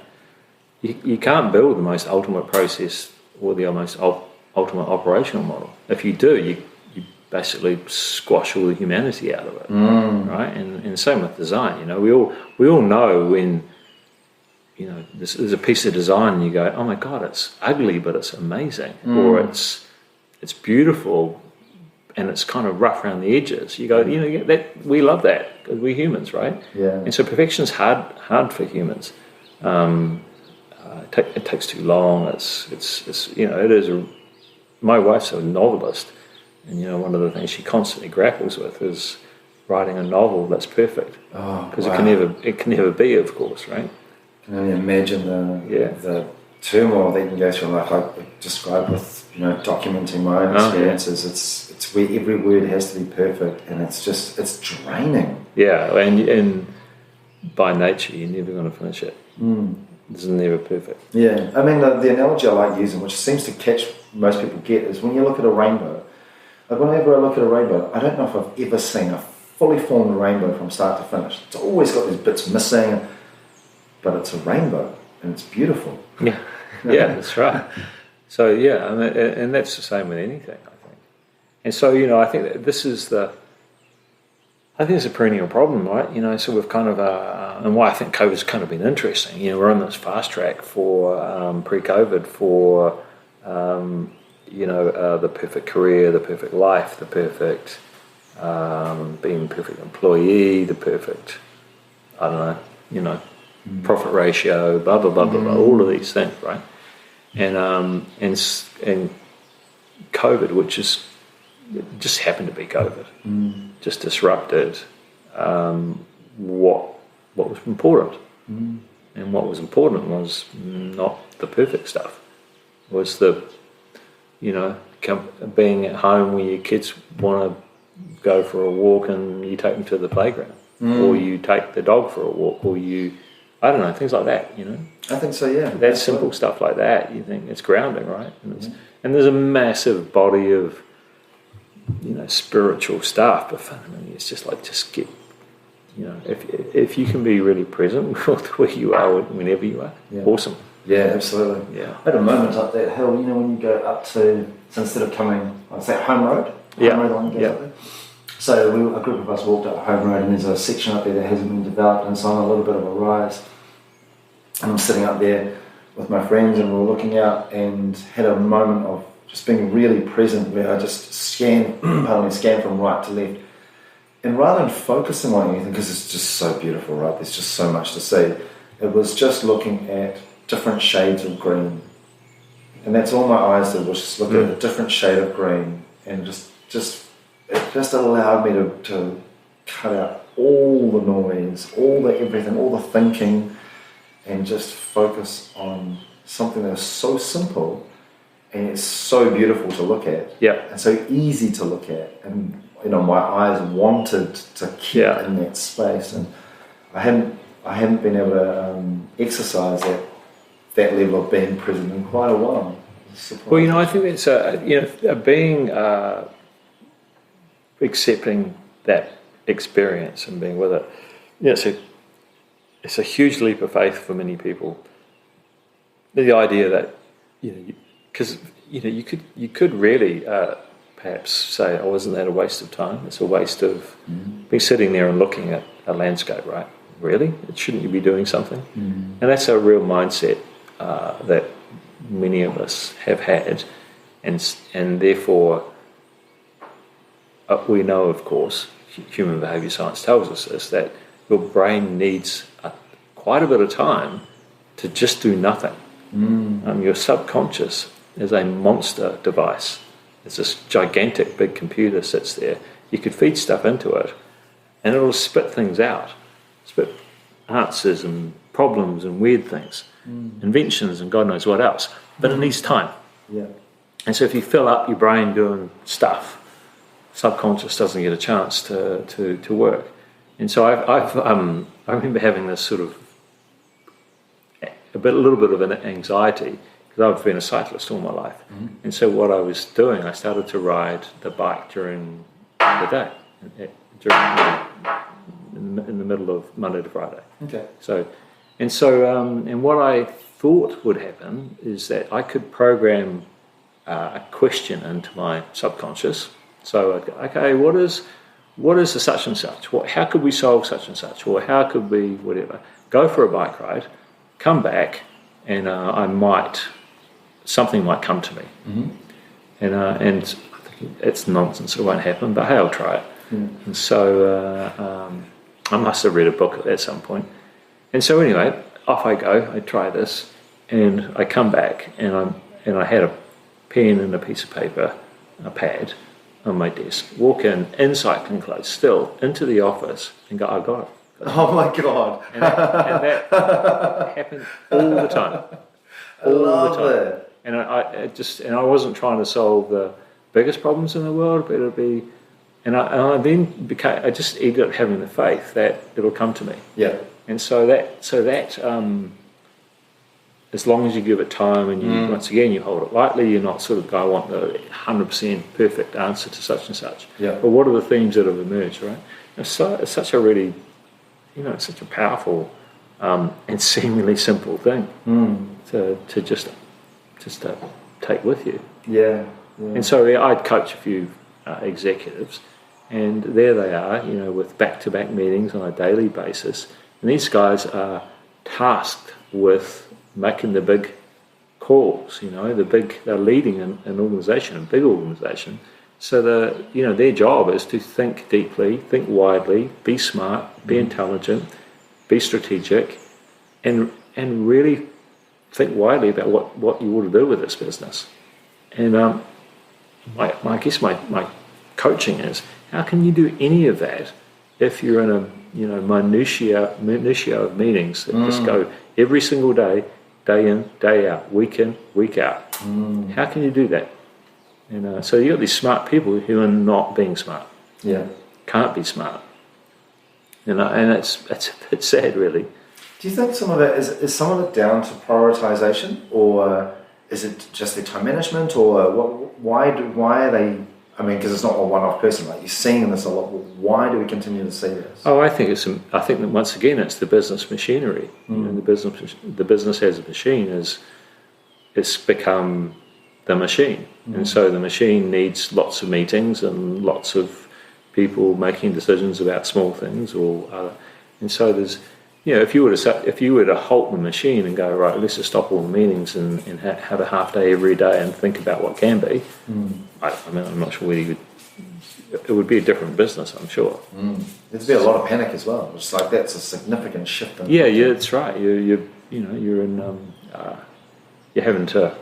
You can't build the most ultimate process or the most ultimate operational model. If you do, you basically squash all the humanity out of it, right? And same with design. We all know when there's a piece of design and you go, oh my God, it's ugly but it's amazing, or it's beautiful and it's kind of rough around the edges. You go, that we love that because we're humans, right? Yeah. And so perfection's hard for humans. It takes too long. It is. My wife's a novelist. And one of the things she constantly grapples with is writing a novel that's perfect, because it can never be, of course, right? I can only imagine the turmoil that you can go through, like I described with documenting my own experiences. It's where every word has to be perfect, and it's draining. Yeah, and by nature you're never going to finish it. It's never perfect. Yeah, I mean the analogy I like using, which seems to catch most people get, is when you look at a rainbow. Like whenever I look at a rainbow, I don't know if I've ever seen a fully formed rainbow from start to finish. It's always got these bits missing, but it's a rainbow and it's beautiful. Yeah, that's right. So and that's the same with anything, I think. And so I think that this is it's a perennial problem, right? So we've kind of and why I think COVID's kind of been interesting. We're on this fast track for pre-COVID for. The perfect career, the perfect life, the perfect being a perfect employee, the perfect, profit ratio, blah blah blah blah blah, all of these things, right? And COVID, which is just happened to be COVID, just disrupted what was important. And what was important was not the perfect stuff. It was the, being at home where your kids want to go for a walk and you take them to the playground, or you take the dog for a walk, or I don't know, things like that, I think so, yeah. That simple stuff like that, you think it's grounding, right? And there's a massive body of, spiritual stuff, but fundamentally it's just get, if you can be really present with where you are whenever you are, awesome. Yeah, absolutely. Yeah. I had a moment up that hill, when you go up to, so instead of coming, I'd say Home Road, the one that goes up there. So a group of us walked up Home Road, and there's a section up there that hasn't been developed, and it's on a little bit of a rise. And I'm sitting up there with my friends, and we're looking out, and had a moment of just being really present, where I just scan from right to left. And rather than focusing on anything, because it's just so beautiful, right? There's just so much to see. It was just looking at different shades of green. And that's all my eyes did, was just look at a different shade of green. And it just allowed me to cut out all the noise, all the everything, all the thinking, and just focus on something that is so simple, and it's so beautiful to look at. And so easy to look at. And my eyes wanted to keep in that space, and I hadn't been able to exercise that level of being present in quite a while. Well, I think it's being accepting that experience and being with it. It's a huge leap of faith for many people. The idea that because you could really. Perhaps say, isn't that a waste of time? It's a waste of being sitting there and looking at a landscape, right? Really? Shouldn't you be doing something? And that's a real mindset that many of us have had, and therefore we know, of course, human behaviour science tells us this, that your brain needs quite a bit of time to just do nothing. Your subconscious is a monster device. There's this gigantic big computer sits there. You could feed stuff into it, and it'll spit things out, spit answers and problems and weird things, inventions and God knows what else. But it needs time. And so if you fill up your brain doing stuff, subconscious doesn't get a chance to work. And so I remember having this sort of a little bit of an anxiety. I've been a cyclist all my life, and so what I was doing, I started to ride the bike during the day, in the middle of Monday to Friday. And what I thought would happen is that I could program a question into my subconscious. So, okay, what is the such and such? How could we solve such and such? Or how could we whatever? Go for a bike ride, come back, and something might come to me, and I think it's nonsense. It won't happen, but hey, I'll try it. And so I must have read a book at some point. And so anyway, off I go. I try this, and I come back, and I had a pen and a piece of paper, a pad on my desk. Walk in cycling clothes, still into the office, and go, I got it. Oh my God! And that happened all the time. I love it. And I wasn't trying to solve the biggest problems in the world, but it'll be, I just ended up having the faith that it'll come to me. And so that as long as you give it time and you once again you hold it lightly, you're not sort of go, I want the 100% perfect answer to such and such. But what are the themes that have emerged, right? It's such a really, it's such a powerful and seemingly simple thing to just take with you. And so I'd coach a few executives, and there they are, with back-to-back meetings on a daily basis. And these guys are tasked with making the big calls. They're leading an organisation, a big organisation. So their job is to think deeply, think widely, be smart, be intelligent, be strategic, and really think widely about what you want to do with this business. And I guess my coaching is, how can you do any of that if you're in a minutiae of meetings that just go every single day in, day out, week in, week out. How can you do that? So you got these smart people who are not being smart. Yeah. Can't be smart. And it's a bit sad, really. Do you think some of it is some of it down to prioritization, or is it just their time management, or why are they? I mean, because it's not a one-off person, right? You're seeing this a lot. Why do we continue to see this? Oh, I think that once again it's the business machinery. And the business as a machine it's become the machine, and so the machine needs lots of meetings and lots of people making decisions about small things or other. And so there's, if you were to halt the machine and go, right, let's just stop all the meetings and have a half day every day and think about what can be. I mean, I'm not sure whether it would be a different business, I'm sure. There'd be a lot of panic as well. It's like that's a significant shift. Yeah, that's right. You're in you're having to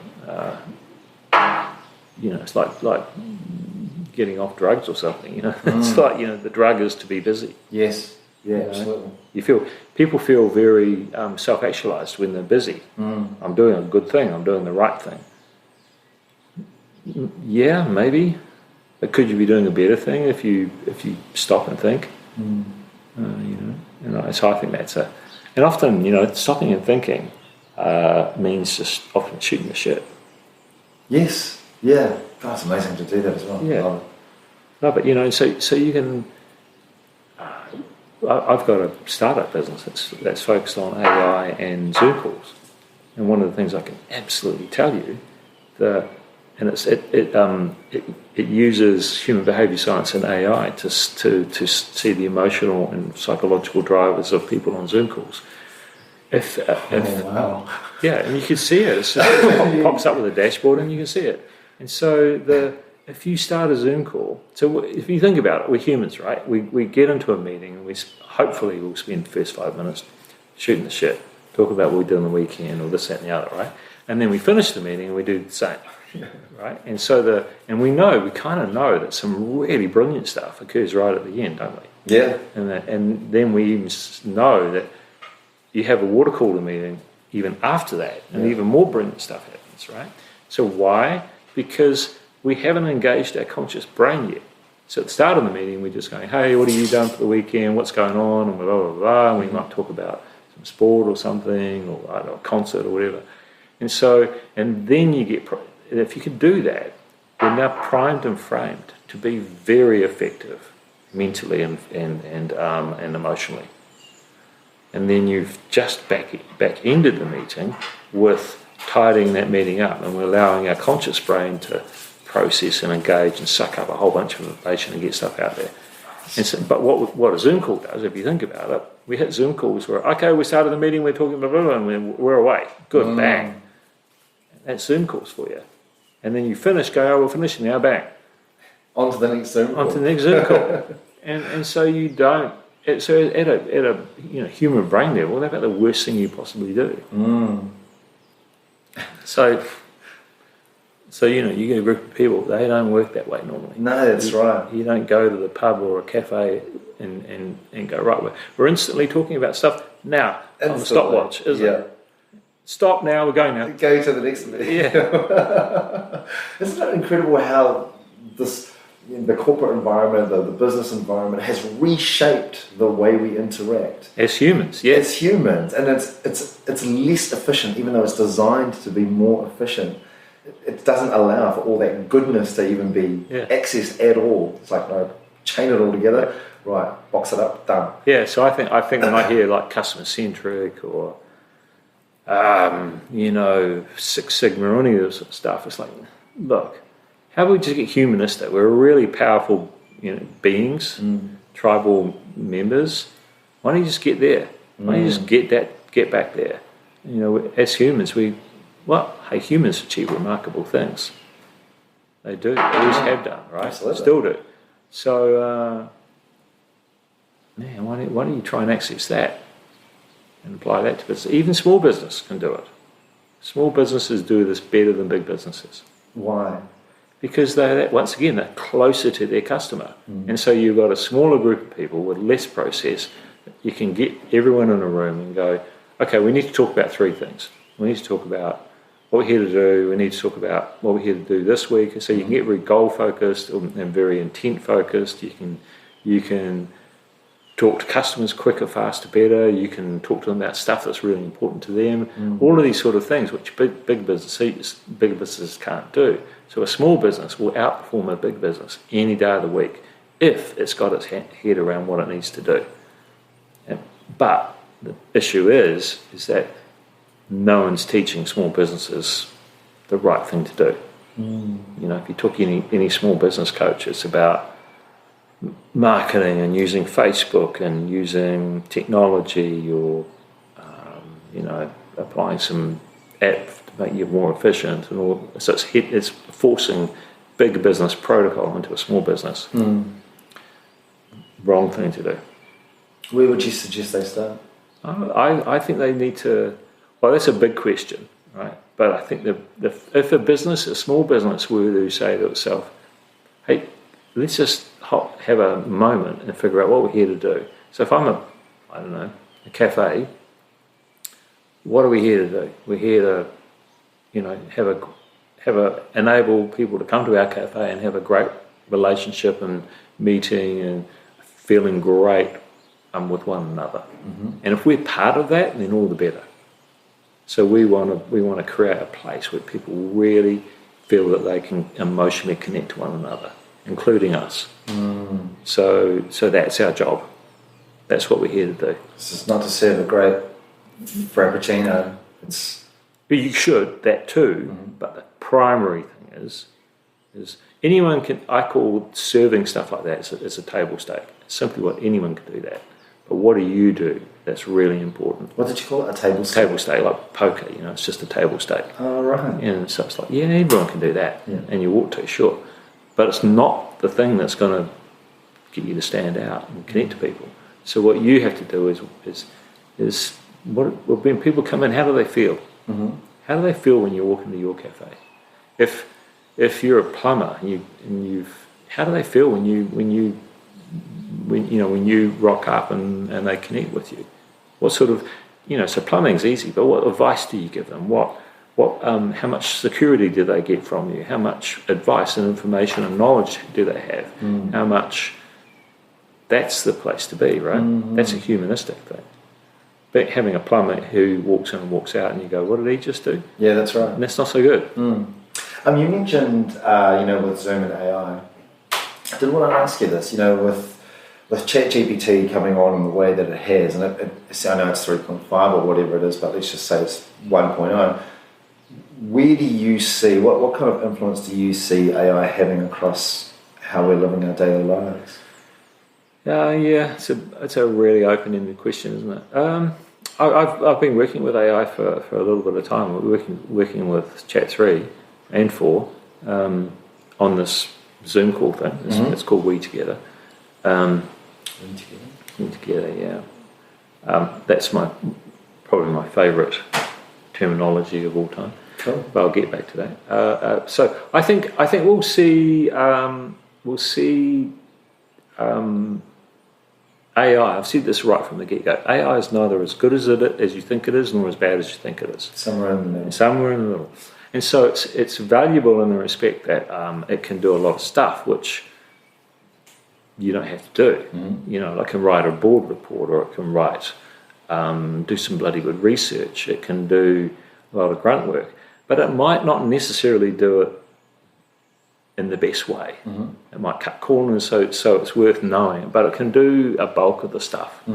it's like getting off drugs or something. It's like the drug is to be busy. Yes. Yeah, absolutely. People feel very self-actualized when they're busy. I'm doing a good thing. I'm doing the right thing. Yeah, maybe. But could you be doing a better thing if you stop and think? So I think that's and often stopping and thinking means just often shooting the shit. Yes. Yeah. God, it's amazing to do that as well. Yeah. No, but so you can. I've got a startup business that's focused on AI and Zoom calls, and one of the things I can absolutely tell you it uses human behaviour science and AI to see the emotional and psychological drivers of people on Zoom calls. Wow. Yeah, and you can see it. It pops up with a dashboard, and you can see it. And so if you start a Zoom call, so if you think about it, we're humans, right? We get into a meeting, and hopefully we'll spend the first 5 minutes shooting the shit, talk about what we did on the weekend, or this, that, and the other, right? And then we finish the meeting, and we do the same, right? And so we kind of know that some really brilliant stuff occurs right at the end, don't we? Yeah. And then we even know that you have a water cooler meeting even after that, and even more brilliant stuff happens, right? So why? Because we haven't engaged our conscious brain yet. So at the start of the meeting, we're just going, hey, what have you done for the weekend? What's going on? And blah, blah, blah, blah. And we might talk about some sport or something, or I don't know, a concert or whatever. And then you get, if you could do that, you're now primed and framed to be very effective mentally and emotionally. And then you've just back-ended the meeting with tidying that meeting up, and we're allowing our conscious brain to process and engage and suck up a whole bunch of information and get stuff out there. And so, but what a Zoom call does, if you think about it, we hit Zoom calls where, okay, we started the meeting, we're talking blah, blah, blah, and we're away. Good, bang. That's Zoom calls for you. And then you finish, go, oh, we're finishing now, bang. On to the next Zoom call. On to the next Zoom call. And so you don't, so at a human brain level, that's about the worst thing you possibly do. So you get a group of people, they don't work that way normally. No, that's right. You don't go to the pub or a cafe and go, right, we're instantly talking about stuff now on the stopwatch, isn't it? Stop now, we're going now. Go to the next meeting. Yeah. Isn't it incredible how the corporate environment, the business environment has reshaped the way we interact as humans? Yeah, as humans, and it's less efficient, even though it's designed to be more efficient. It doesn't allow for all that goodness to even be accessed at all. It's like, no, chain it all together, right? Box it up, done. Yeah. So I think when I hear like customer centric or Six Sigma or any of this sort of stuff, it's like, look, how about we just get humanistic? We're really powerful, beings, tribal members. Why don't you just get there? Why don't you just get back there? As humans, humans achieve remarkable things. They do. They always have done, right? Absolutely. Still do. So, why don't you try and access that and apply that to business? Even small business can do it. Small businesses do this better than big businesses. Why? because once again, they're closer to their customer. And so you've got a smaller group of people with less process. You can get everyone in a room and go, okay, we need to talk about 3 things. We need to talk about what we're here to do. We need to talk about what we're here to do this week. So you can get very goal-focused and very intent-focused. You can talk to customers quicker, faster, better. You can talk to them about stuff that's really important to them. All of these sort of things, which big businesses can't do. So a small business will outperform a big business any day of the week if it's got its head around what it needs to do. But the issue is that no one's teaching small businesses the right thing to do. If you talk any small business coach, it's about marketing and using Facebook and using technology or applying some app to make you more efficient and all. So it's forcing big business protocol into a small business. Wrong thing to do. Where would you suggest they start? I think they need to. Well, that's a big question, right? But I think if a small business were to say to itself, hey, let's just have a moment and figure out what we're here to do. So if I'm a cafe, what are we here to do? We're here to, enable people to come to our cafe and have a great relationship and meeting and feeling great with one another. And if we're part of that, then all the better. So we want to create a place where people really feel that they can emotionally connect to one another, including us. So that's our job. That's what we're here to do. It's not to serve a great frappuccino. But you should, that too. But the primary thing is anyone can. I call serving stuff like that. It's a table stake. It's simply what anyone can do that. But what do you do? That's really important. What did you call it? A table stake? Table stake, like poker. It's just a table stake. Oh, right. And so it's like, yeah, everyone can do that, and you ought to, sure. But it's not the thing that's going to get you to stand out and connect to people. So what you have to do is when people come in, how do they feel? How do they feel when you walk into your cafe? If you're a plumber how do they feel when you rock up and they connect with you? What sort of so plumbing's easy, but what advice do you give them? How much security do they get from you? How much advice and information and knowledge do they have? How much? That's the place to be, right? That's a humanistic thing. But having a plumber who walks in and walks out and you go, what did he just do? Yeah, that's right. And that's not so good. You mentioned, with Zoom and AI. I did want to ask you this, with ChatGPT coming on in the way that it has, and I know it's 3.5 or whatever it is, but let's just say it's 1.0. Where do you see, what kind of influence do you see AI having across how we're living our daily lives? It's a really open-ended question, isn't it? I've been working with AI for a little bit of time. We're working with Chat 3 and 4 on this Zoom call thing. It's called We Together. We Together, yeah. That's probably my favourite terminology of all time. Cool. But I'll get back to that. So I think we'll see AI. I've said this right from the get-go. AI is neither as good as you think it is, nor as bad as you think it is. Somewhere in the middle. Somewhere in the middle. And so it's valuable in the respect that it can do a lot of stuff which you don't have to do. It can write a board report, or it can do some bloody good research. It can do a lot of grunt work, but it might not necessarily do it in the best way. It might cut corners, so it's worth knowing. But it can do a bulk of the stuff. It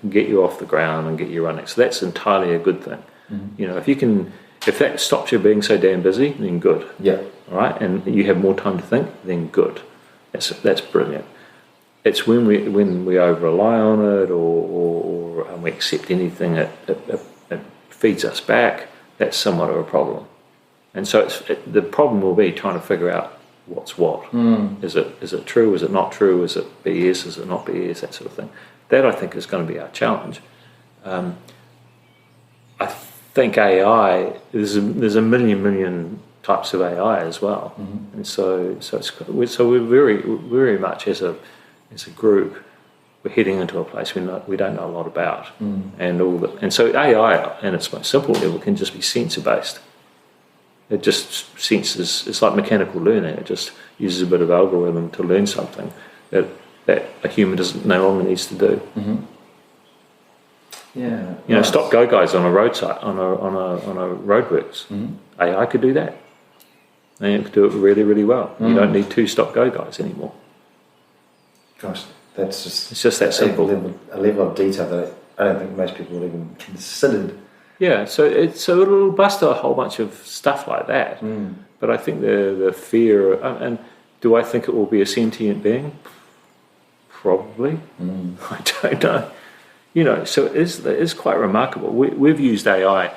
can get you off the ground and get you running. So that's entirely a good thing. If that stops you being so damn busy, then good. Yeah. All right, and you have more time to think, then good. That's brilliant. It's when we over rely on it, or we accept anything that feeds us back. That's somewhat of a problem. And so the problem will be trying to figure out what's what. Is it true? Is it not true? Is it BS? Is it not BS? That sort of thing. That, I think, is going to be our challenge. I think AI, there's a million types of AI as well, and so we're very much as a group, we're heading into a place we don't know a lot about, and so AI, in its most simple level, can just be sensor based. It just senses. It's like mechanical learning. It just uses a bit of algorithm to learn something that a human no longer needs to do. Yeah, nice. Stop go guys on a roadside on a roadworks. AI could do that, and it could do it really, really well. You don't need 2 stop go guys anymore. Gosh, it's just that simple. A level of detail that I don't think most people would even considered. Yeah, so it'll bust a whole bunch of stuff like that. But I think the fear, and do I think it will be a sentient being? Probably. I don't know. So it's quite remarkable. We've used AI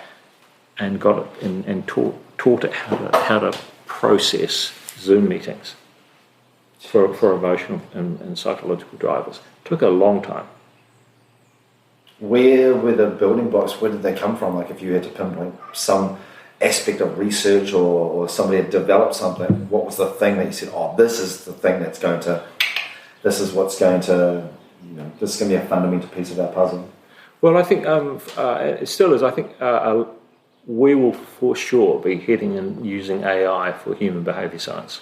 and got it and taught it how to process Zoom meetings for emotional and psychological drivers. It took a long time. Where were the building blocks? Where did they come from? Like, if you had to pinpoint some aspect of research or somebody had developed something, what was the thing that you said, oh, this is the thing this is what's going to, this is going to be a fundamental piece of our puzzle? Well, I think it still is. I think we will for sure be heading and using AI for human behaviour science.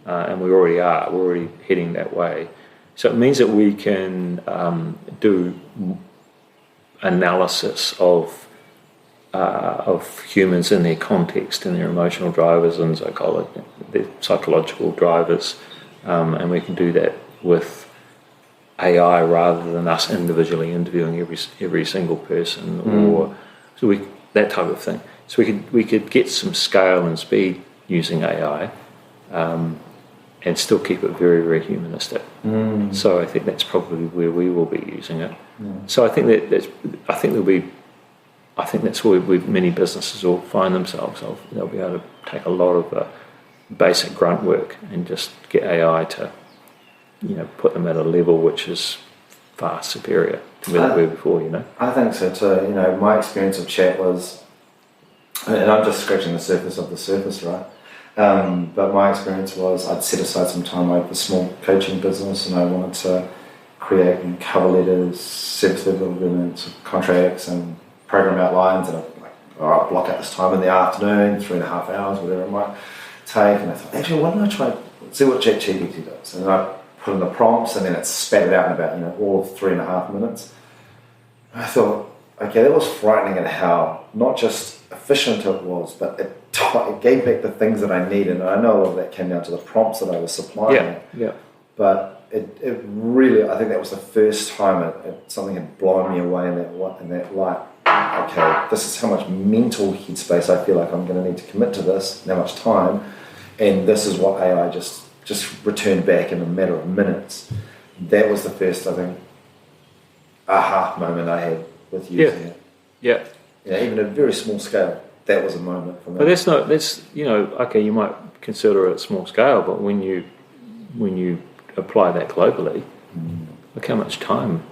And we already are. We're already heading that way. So it means that we can do analysis of humans in their context and their emotional drivers and their psychological drivers, and we can do that with AI rather than us individually interviewing every single person or that type of thing. So we could get some scale and speed using AI, and still keep it very, very humanistic. So I think that's probably where we will be using it. So I think that's where many businesses will find themselves. They'll be able to take a lot of basic grunt work and just get AI to, put them at a level which is far superior to where they were before. I think so too. My experience of chat was, and I'm just scratching the surface of the surface, right? But my experience was I'd set aside some time. I have a small coaching business, and I wanted to create cover letters, service level agreements, contracts, and program outlines. And I'd block out this time in the afternoon, 3.5 hours, whatever it might take. And I thought, actually, why don't I try see what ChatGPT does? And then I put in the prompts, and then it spat it out in about all of 3.5 minutes. And I thought, okay, that was frightening at how not just efficient it was, but it gave back the things that I needed. And I know a lot of that came down to the prompts that I was supplying. Yeah. But it really, I think that was the first time something had blown me away in that light. Okay, this is how much mental headspace I feel like I'm going to need to commit to this, and how much time, and this is what AI just returned back in a matter of minutes. That was the first, I think, aha moment I had with using it. Yeah, even at a very small scale, that was a moment for me. But that's okay, you might consider it a small scale, but when you apply that globally, look how much time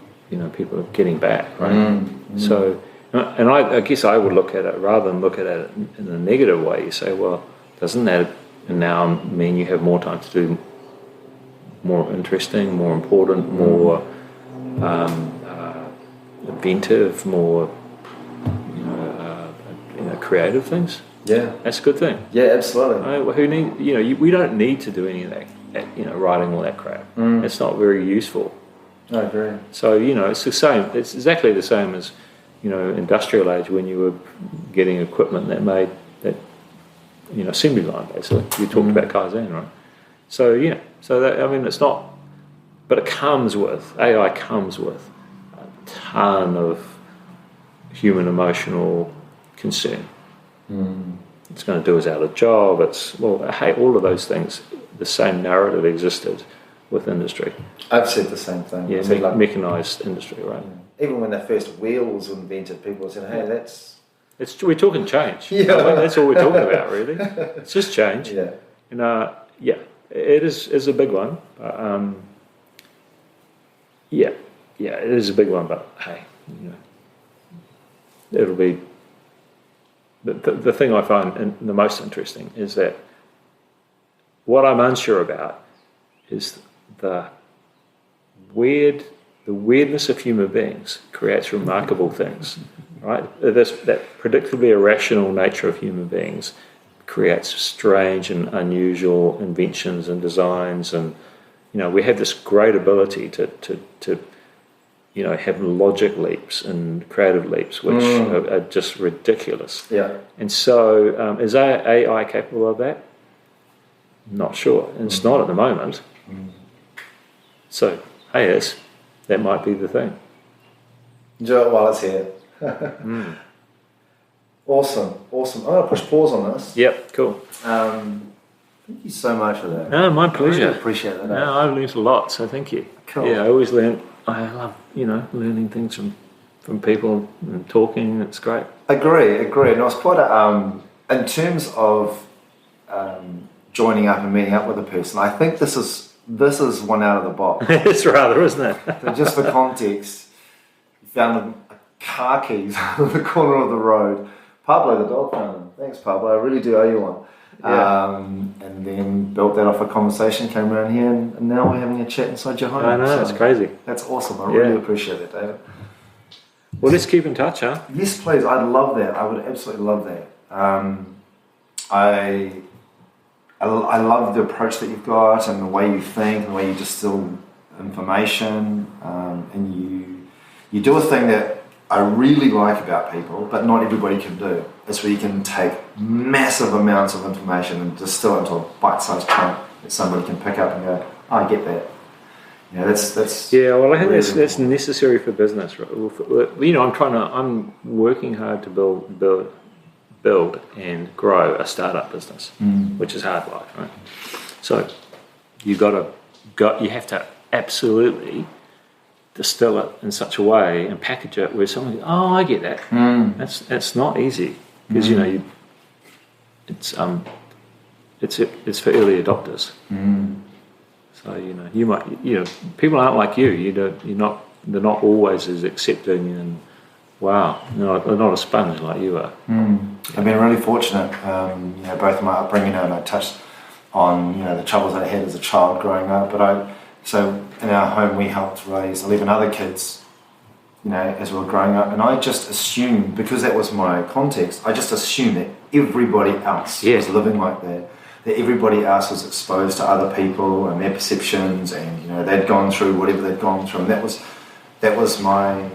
people are getting back, right? So, and I guess I would look at it rather than look at it in a negative way. You say, well, doesn't that now mean you have more time to do more interesting, more important, more inventive, more creative things? Yeah, that's a good thing. Yeah, absolutely. We don't need to do any of that. Writing all that crap. It's not very useful. I agree. So it's the same. It's exactly the same as industrial age when you were getting equipment that made that assembly line basically. You talked about Kaizen, right? So it's not. But AI comes with a ton of human emotional concern. It's going to do us out of job. All of those things. The same narrative existed with industry. I've said the same thing. Yeah, mechanised industry, right? Even when the first wheel was invented, people said, "Hey, we're talking change. Yeah, that's all we're talking about, really. It's just change." Yeah, and it is a big one. It is a big one. But hey, it'll be the thing I find the most interesting is that what I'm unsure about is the weirdness of human beings creates remarkable things, right? That predictably irrational nature of human beings creates strange and unusual inventions and designs, and we have this great ability to have logic leaps and creative leaps, which are just ridiculous. Yeah. And so, is AI capable of that? Not sure. And it's not at the moment. So, hey, that might be the thing. Enjoy it while it's here. Awesome. I'm going to push pause on this. Yep, cool. Thank you so much for that. No, my pleasure. I really appreciate that. No, I've learned a lot, so thank you. Cool. Yeah, I always learn. I love, learning things from people and talking. It's great. Agree. And it was quite in terms of joining up and meeting up with a person, I think this is one out of the box. It's rather, isn't it? So just for context, you found a car keys on the corner of the road. Pablo, the dog, found them. Thanks, Pablo. I really do owe you one. Yeah. And then built that off a conversation, came around here, and now we're having a chat inside your home. I know, it's crazy. That's awesome. I really appreciate that, David. Well, let's keep in touch, huh? Yes, please. I'd love that. I would absolutely love that. I love the approach that you've got and the way you think and the way you distill information. And you do a thing that I really like about people, but not everybody can do. It's where you can take massive amounts of information and distill it into a bite-sized chunk that somebody can pick up and go, oh, I get that. That's yeah. Well, I think really that's necessary for business. Right? I'm working hard to build and grow a startup business, which is hard work, right? So you have to absolutely distill it in such a way and package it where someone goes, oh, I get that. That's not easy because it's for early adopters. So you might people aren't like you. They're not always as accepting and wow. No, they're not a sponge like you are. I've been really fortunate. Both my upbringing, and I touched on the troubles that I had as a child growing up. So in our home we helped raise 11 other kids, as we were growing up, and I just assumed, because that was my context, I just assumed that everybody else was living like that everybody else was exposed to other people and their perceptions, and they'd gone through whatever they'd gone through, and that was my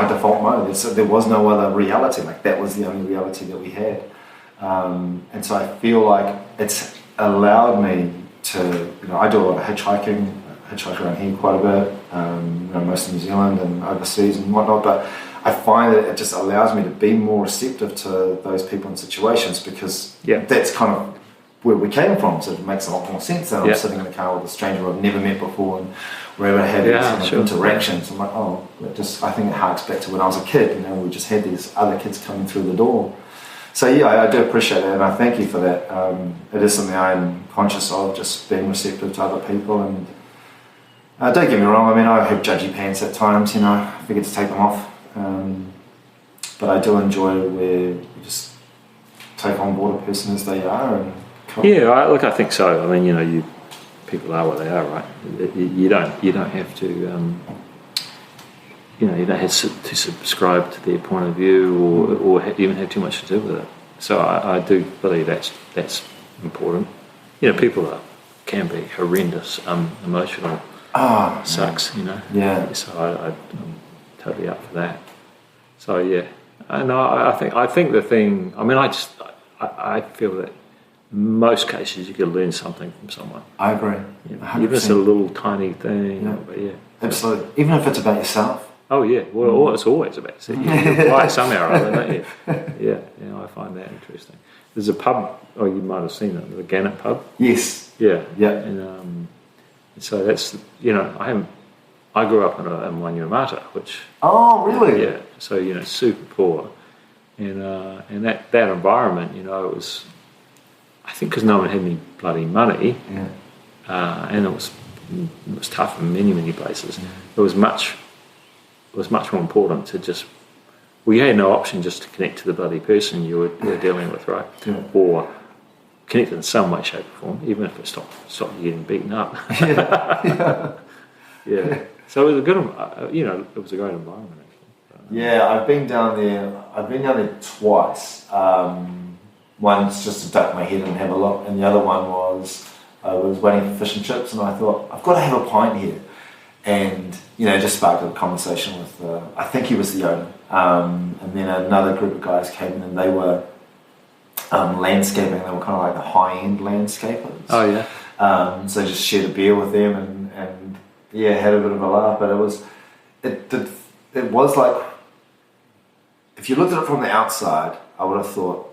default mode. There was no other reality. Like, that was the only reality that we had, and so I feel like it's allowed me to, I do a lot of hitchhiking. I hitchhike around here quite a bit, mostly New Zealand and overseas and whatnot, but I find that it just allows me to be more receptive to those people and situations, because that's kind of where we came from, so it makes a lot more sense than I'm sitting in the car with a stranger I've never met before and we're able to have these interactions. I'm like, I think it harks back to when I was a kid, we just had these other kids coming through the door. So I do appreciate that, and I thank you for that. It is something I'm conscious of, just being receptive to other people, and don't get me wrong, I have judgy pants at times, I forget to take them off, but I do enjoy where you just take on board a person as they are. And I think so. People are what they are, right? You don't have to, you don't have to subscribe to their point of view or even have too much to do with it. So I do believe that's important. People can be horrendous, emotional. Sucks, Yeah. So I'm totally up for that. So I think the thing. I feel that in most cases you can learn something from someone. I agree. Even it's a little tiny thing. But absolutely. Even if it's about yourself. Oh yeah. Well, it's always about yourself. You apply it somehow or other, don't you? I find that interesting. There's a pub. Oh, you might have seen it. The Gannett pub. Yes. Yeah. Yeah. And so that's I grew up in Wainuamata, which. Oh really? Yeah. So super poor, and that environment, it was. I think because no one had any bloody money, and it was tough in many places. It was much more important to just well, you had no option just to connect to the bloody person you were dealing with, right? Yeah. Or connect in some way, shape, or form, even if it stopped you getting beaten up. Yeah. So it was a good, it was a great environment actually. Yeah, I've been down there twice. Once just to duck my head and have a look, and the other one was I was waiting for fish and chips, and I thought I've got to have a pint here, and just sparked a conversation with I think he was the owner, and then another group of guys came in, and they were landscaping. They were kind of like the high-end landscapers. Oh yeah. So I just shared a beer with them and had a bit of a laugh. But it was like, if you looked at it from the outside, I would have thought,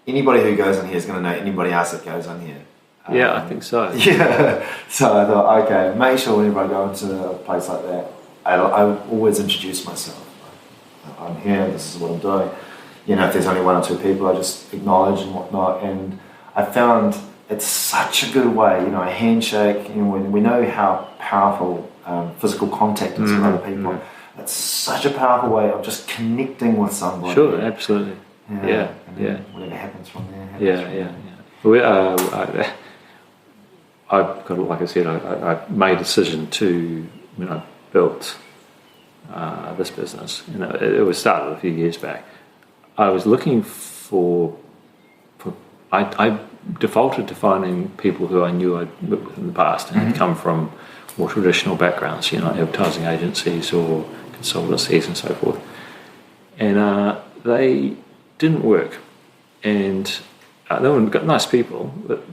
anybody who goes in here is going to know anybody else that goes in here. Yeah, I think so. Yeah. So I thought, okay, make sure whenever I go into a place like that, I always introduce myself. I'm here. This is what I'm doing. If there's only one or two people, I just acknowledge and whatnot. And I found it's such a good way, a handshake. We know how powerful physical contact is with other people. Mm-hmm. It's such a powerful way of just connecting with somebody. Sure, absolutely. Yeah. Whatever happens from there. I've got, like I said, I made a decision to, when I built this business, it was started a few years back. I was looking for I defaulted to finding people who I knew I'd worked with in the past and had come from more traditional backgrounds, advertising agencies or consultancies and so forth. And they didn't work, and they were nice people, but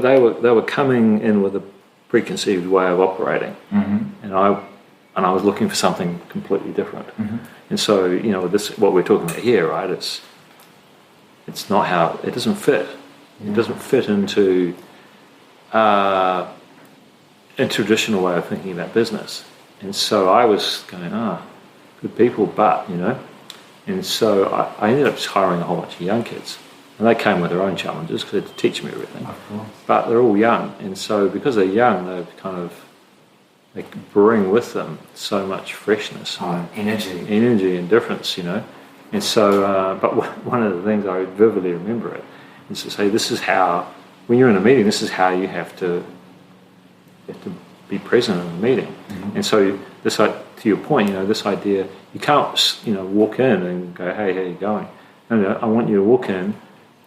they were coming in with a preconceived way of operating, and I was looking for something completely different. And so, what we're talking about here, right? It's not how it doesn't fit. It doesn't fit into a traditional way of thinking about business. And so I was going, good people, but and so I ended up just hiring a whole bunch of young kids, and they came with their own challenges because they had to teach me everything. But they're all young, and so because they're young, they bring with them so much freshness, energy and difference, And so, but one of the things I vividly remember it is to say, this is how, when you're in a meeting, this is how you have to be present in a meeting. And so, to your point, this idea, you can't, walk in and go, hey, how you going? No, I want you to walk in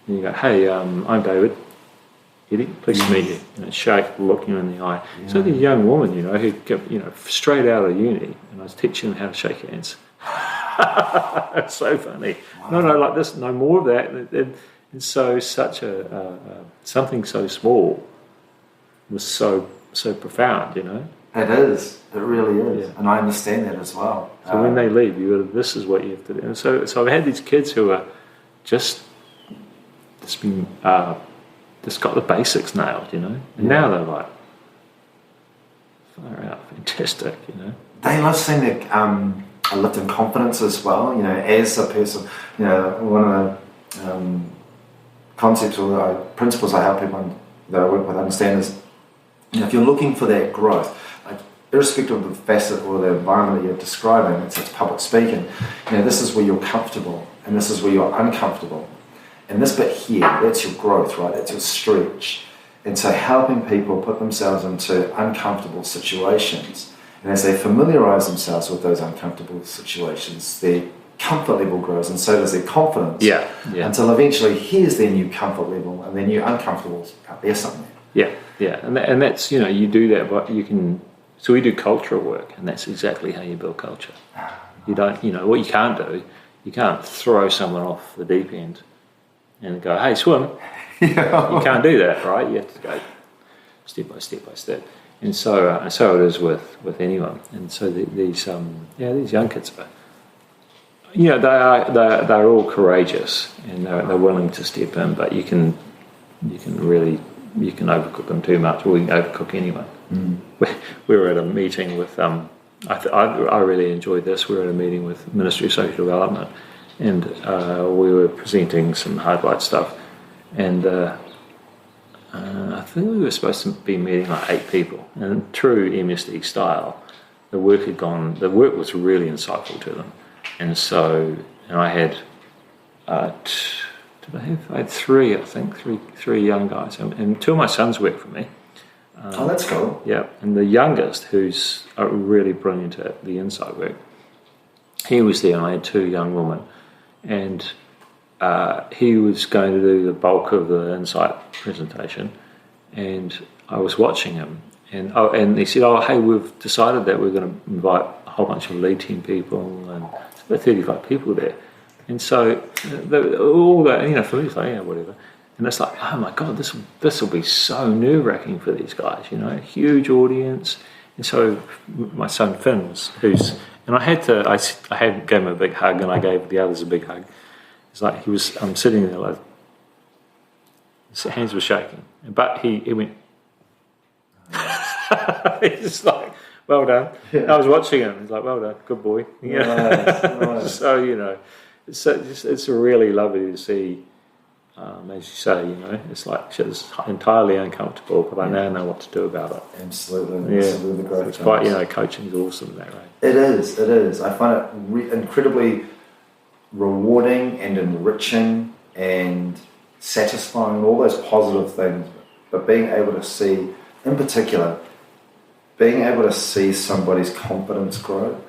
and you go, hey, I'm David. Eddie, pleased to meet you. Shake, look you in the eye. Yeah. So the young woman, who kept, straight out of uni, and I was teaching them how to shake hands. It's so funny. Wow. No, like this, no more of that. And so such something so small was so profound, It is. It really is. Yeah. And I understand that as well. So when they leave, this is what you have to do. And so I've had these kids who are just got the basics nailed, and now they're like, far out, fantastic, They love seeing a lift in confidence as well, as a person. One of the concepts or principles I help people that I work with understand is, if you're looking for that growth, like irrespective of the facet or the environment that you're describing, it's public speaking, this is where you're comfortable and this is where you're uncomfortable. And this bit here, that's your growth, right? That's your stretch. And so helping people put themselves into uncomfortable situations, and as they familiarise themselves with those uncomfortable situations, their comfort level grows, and so does their confidence. Yeah. Until eventually, here's their new comfort level, and their new uncomfortables out there somewhere. Yeah. And that's, you do that, but you can. So we do cultural work, and that's exactly how you build culture. You don't, what you can't do, you can't throw someone off the deep end and go, hey, swim. You can't do that, right? You have to go step by step. And so it is with anyone. And so these young kids are, they're all courageous and they're willing to step in, but you can overcook them too much, or you can overcook anyone. We were at a meeting with I really enjoyed this. We were at a meeting with Ministry of Social Development, and we were presenting some hardlight stuff, and I think we were supposed to be meeting like 8 people, and true MSD style, the work was really insightful to them, And so, and I had, I had three, I think, three young guys, and two of my sons work for me. Oh, that's cool. Yeah, and the youngest, who's really brilliant at the inside work, he was there, and I had two young women, and he was going to do the bulk of the insight presentation, and I was watching him, and he said, "Oh, hey, we've decided that we're going to invite a whole bunch of lead team people, and it's about 35 people there." And so all that, for me, it's like, yeah, whatever. And it's like, oh my God, this will be so nerve-wracking for these guys, huge audience. And so my son Finn and I gave him a big hug, and I gave the others a big hug. It's like I'm sitting there, like his hands were shaking, but he went. He's like, well done. Yeah. I was watching him. He's like, well done, good boy. Nice. So it's really lovely to see. As you say, it's like it's entirely uncomfortable, but I now know what to do about it. Absolutely, yeah. Absolutely great. It's quite, coaching is awesome in that way. It is. I find it incredibly rewarding and enriching and satisfying, all those positive things. But being able to see, in particular, somebody's confidence grow,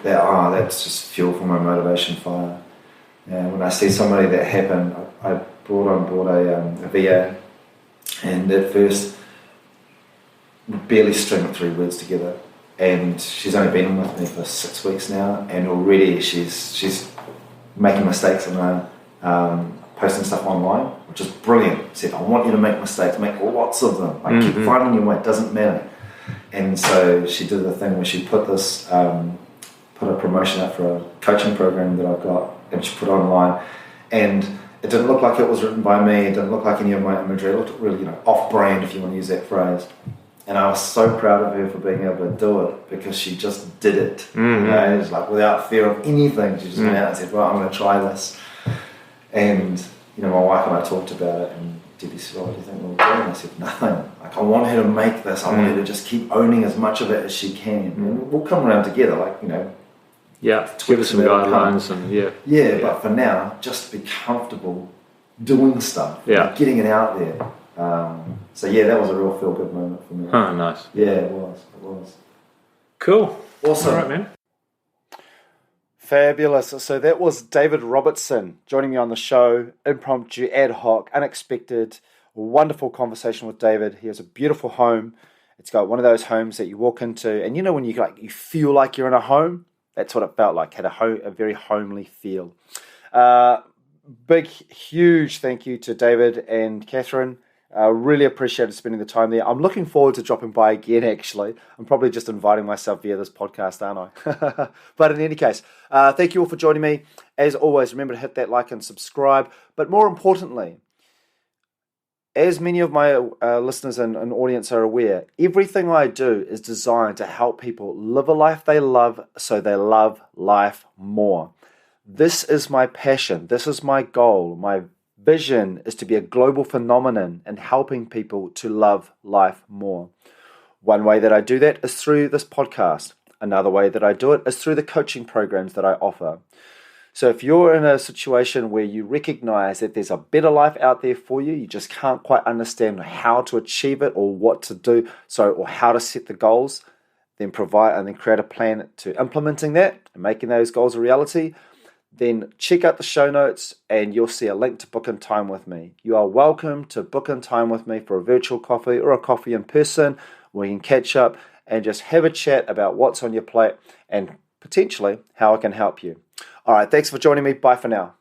that's just fuel for my motivation fire. And when I see somebody that happen, I brought on board a VA, and at first we barely string 3 words together, and she's only been with me for 6 weeks now, and already she's making mistakes and posting stuff online, which is brilliant. Said, I want you to make mistakes, make lots of them. Keep finding your way, it doesn't matter. And so she did the thing where she put a promotion up for a coaching program that I've got, and she put it online, and it didn't look like it was written by me, it didn't look like any of my imagery, it looked really off-brand, if you want to use that phrase. And I was so proud of her for being able to do it, because she just did it. It was like without fear of anything. She just went out and said, well, I'm going to try this. And my wife and I talked about it, and Debbie said, what do you think we'll do? And I said, nothing. I want her to make this. I want her to just keep owning as much of it as she can. And we'll come around together, give us some guidelines and but for now, just be comfortable doing stuff, getting it out there. That was a real feel-good moment for me. Oh, nice. Yeah, it was. Cool. Awesome. All right, man. Fabulous. So that was David Robertson joining me on the show, impromptu, ad hoc, unexpected, wonderful conversation with David. He has a beautiful home. It's got one of those homes that you walk into, and when you feel like you're in a home. That's what it felt like. Had a very homely feel. Big, huge thank you to David and Catherine. Really appreciated spending the time there. I'm looking forward to dropping by again, actually. I'm probably just inviting myself via this podcast, aren't I? But in any case, thank you all for joining me. As always, remember to hit that like and subscribe. But more importantly, as many of my listeners and audience are aware, everything I do is designed to help people live a life they love so they love life more. This is my passion. This is my goal. My vision is to be a global phenomenon in helping people to love life more. One way that I do that is through this podcast. Another way that I do it is through the coaching programs that I offer. So if you're in a situation where you recognize that there's a better life out there for you, you just can't quite understand how to achieve it or what to do, or how to set the goals, then create a plan to implementing that and making those goals a reality, then check out the show notes and you'll see a link to book in time with me. You are welcome to book in time with me for a virtual coffee or a coffee in person where you can catch up and just have a chat about what's on your plate and potentially how I can help you. All right, thanks for joining me. Bye for now.